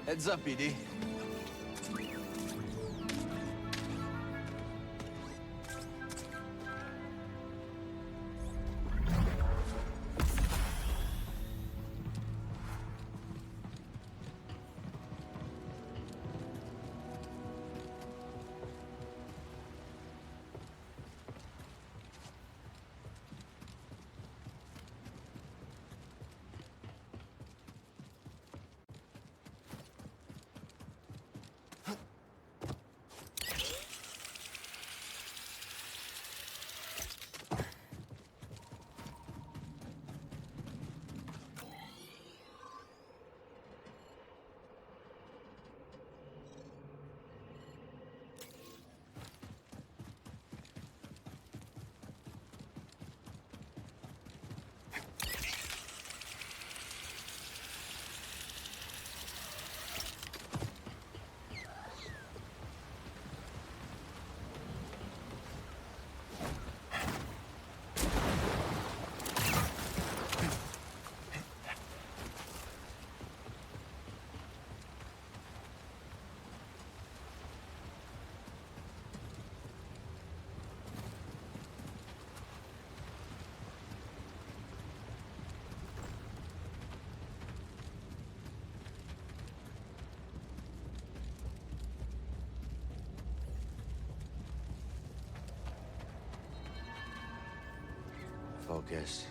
Heads up, BD. Focus.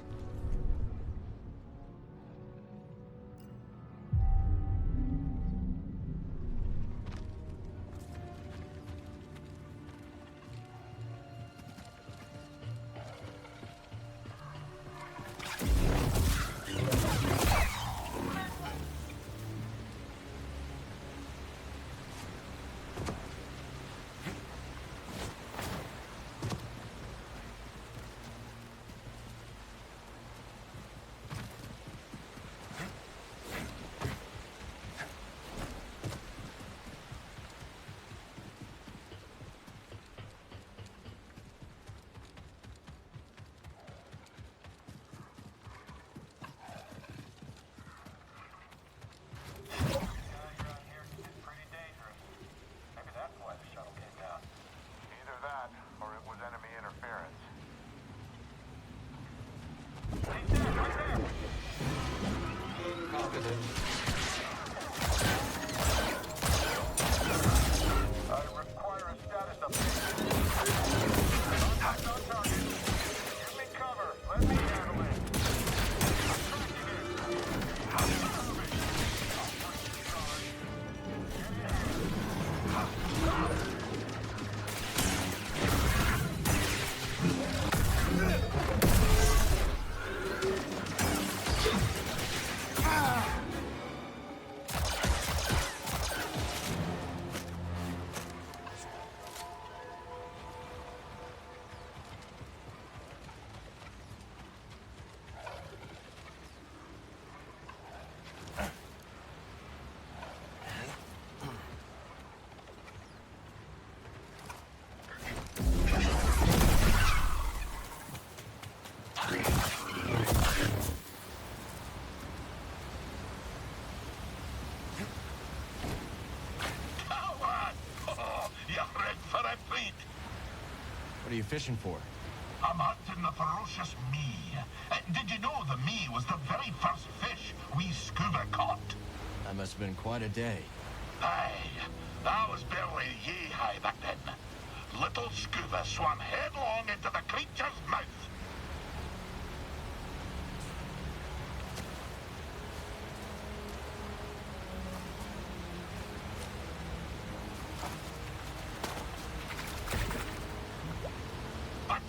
What are you fishing for? I'm hunting the ferocious me. Did you know the me was the very first fish we scuba caught? That must have been quite a day. Aye, I was barely yee-high back then. Little scuba swam headlong into the creature's mouth. But,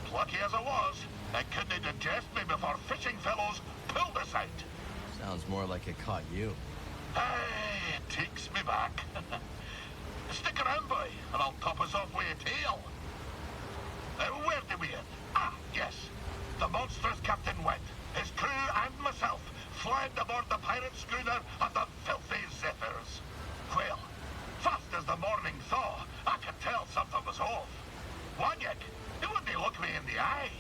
plucky as I was, I couldn't digest me before fishing fellows pulled us out. Sounds more like it caught you. Hey, it takes me back. Stick around, boy, and I'll top us off with a tale. Where did we end? Ah, yes. The monstrous Captain Wet, his crew and myself fled aboard the pirate schooner of the filthy Zephyrs. Well, fast as the morning thaw, I could tell something was off. One yet, he wouldn't look me in the eye.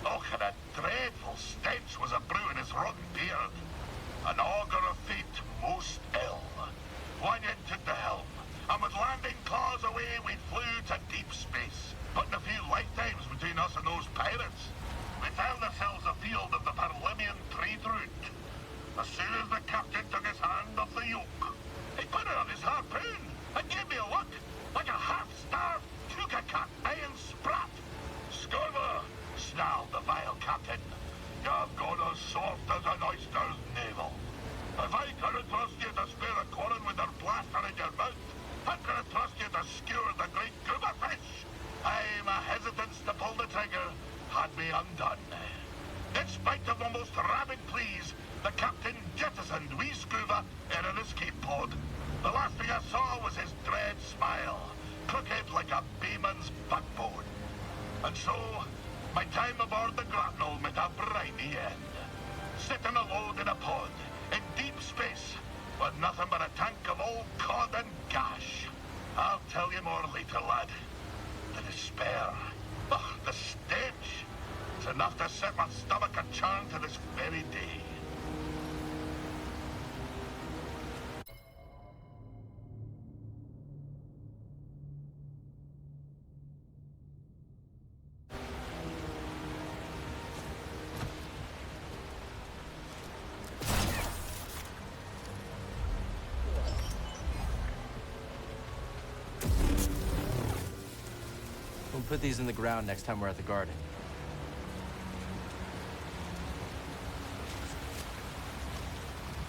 Oh, and a dreadful stench was a brewing his rotten beard. An augur of fate most ill. later, lad. The despair. Oh, the stench. It's enough to set my stomach a churn to this very day. We'll put these in the ground next time we're at the garden.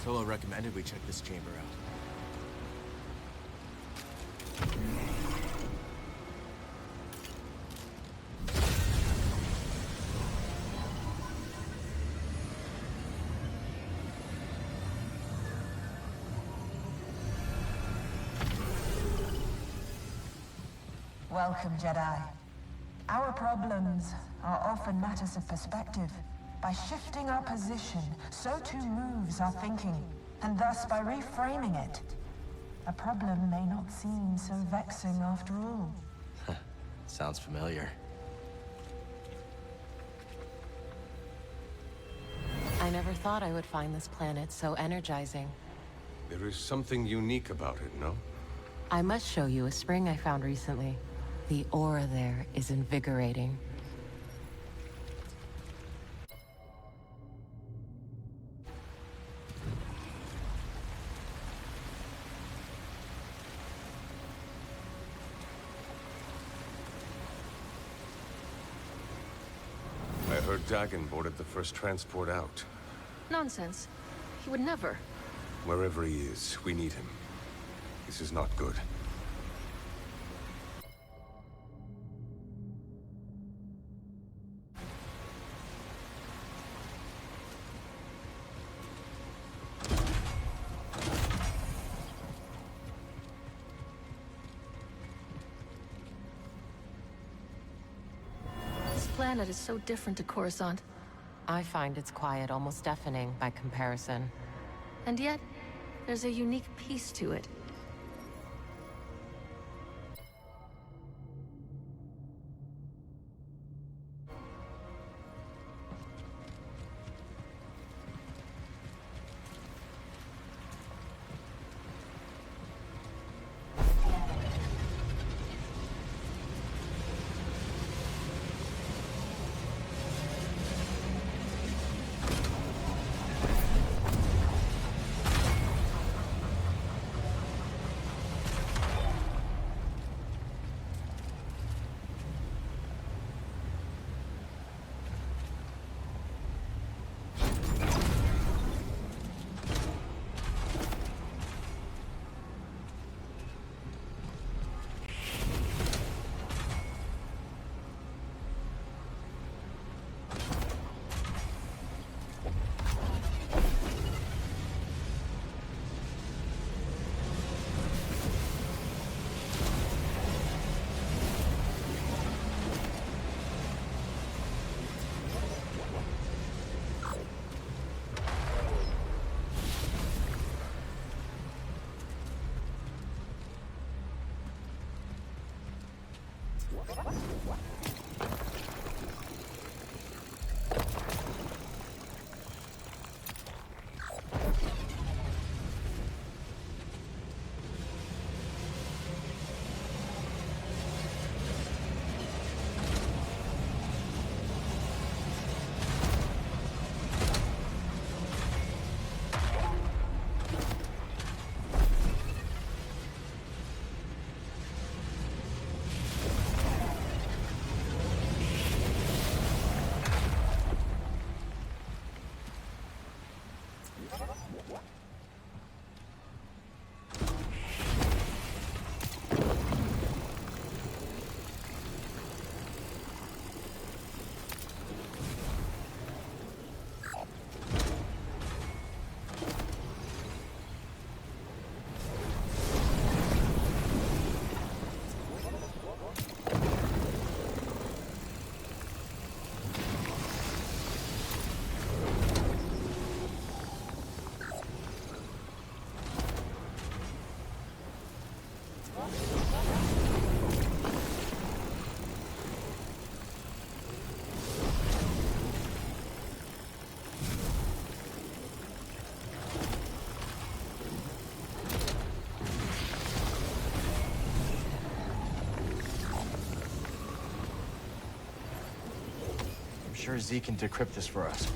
Solo recommended we check this chamber out. Welcome, Jedi. Our problems are often matters of perspective. By shifting our position, so too moves our thinking, and thus by reframing it, a problem may not seem so vexing after all. Sounds familiar. I never thought I would find this planet so energizing. There is something unique about it, no? I must show you a spring I found recently. The aura there is invigorating. I heard Dagon boarded the first transport out. Nonsense. He would never. Wherever he is, we need him. This is not good. This planet is so different to Coruscant. I find its quiet almost deafening by comparison. And yet, there's a unique peace to it. sure Z can decrypt this for us.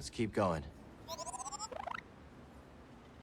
Let's keep going.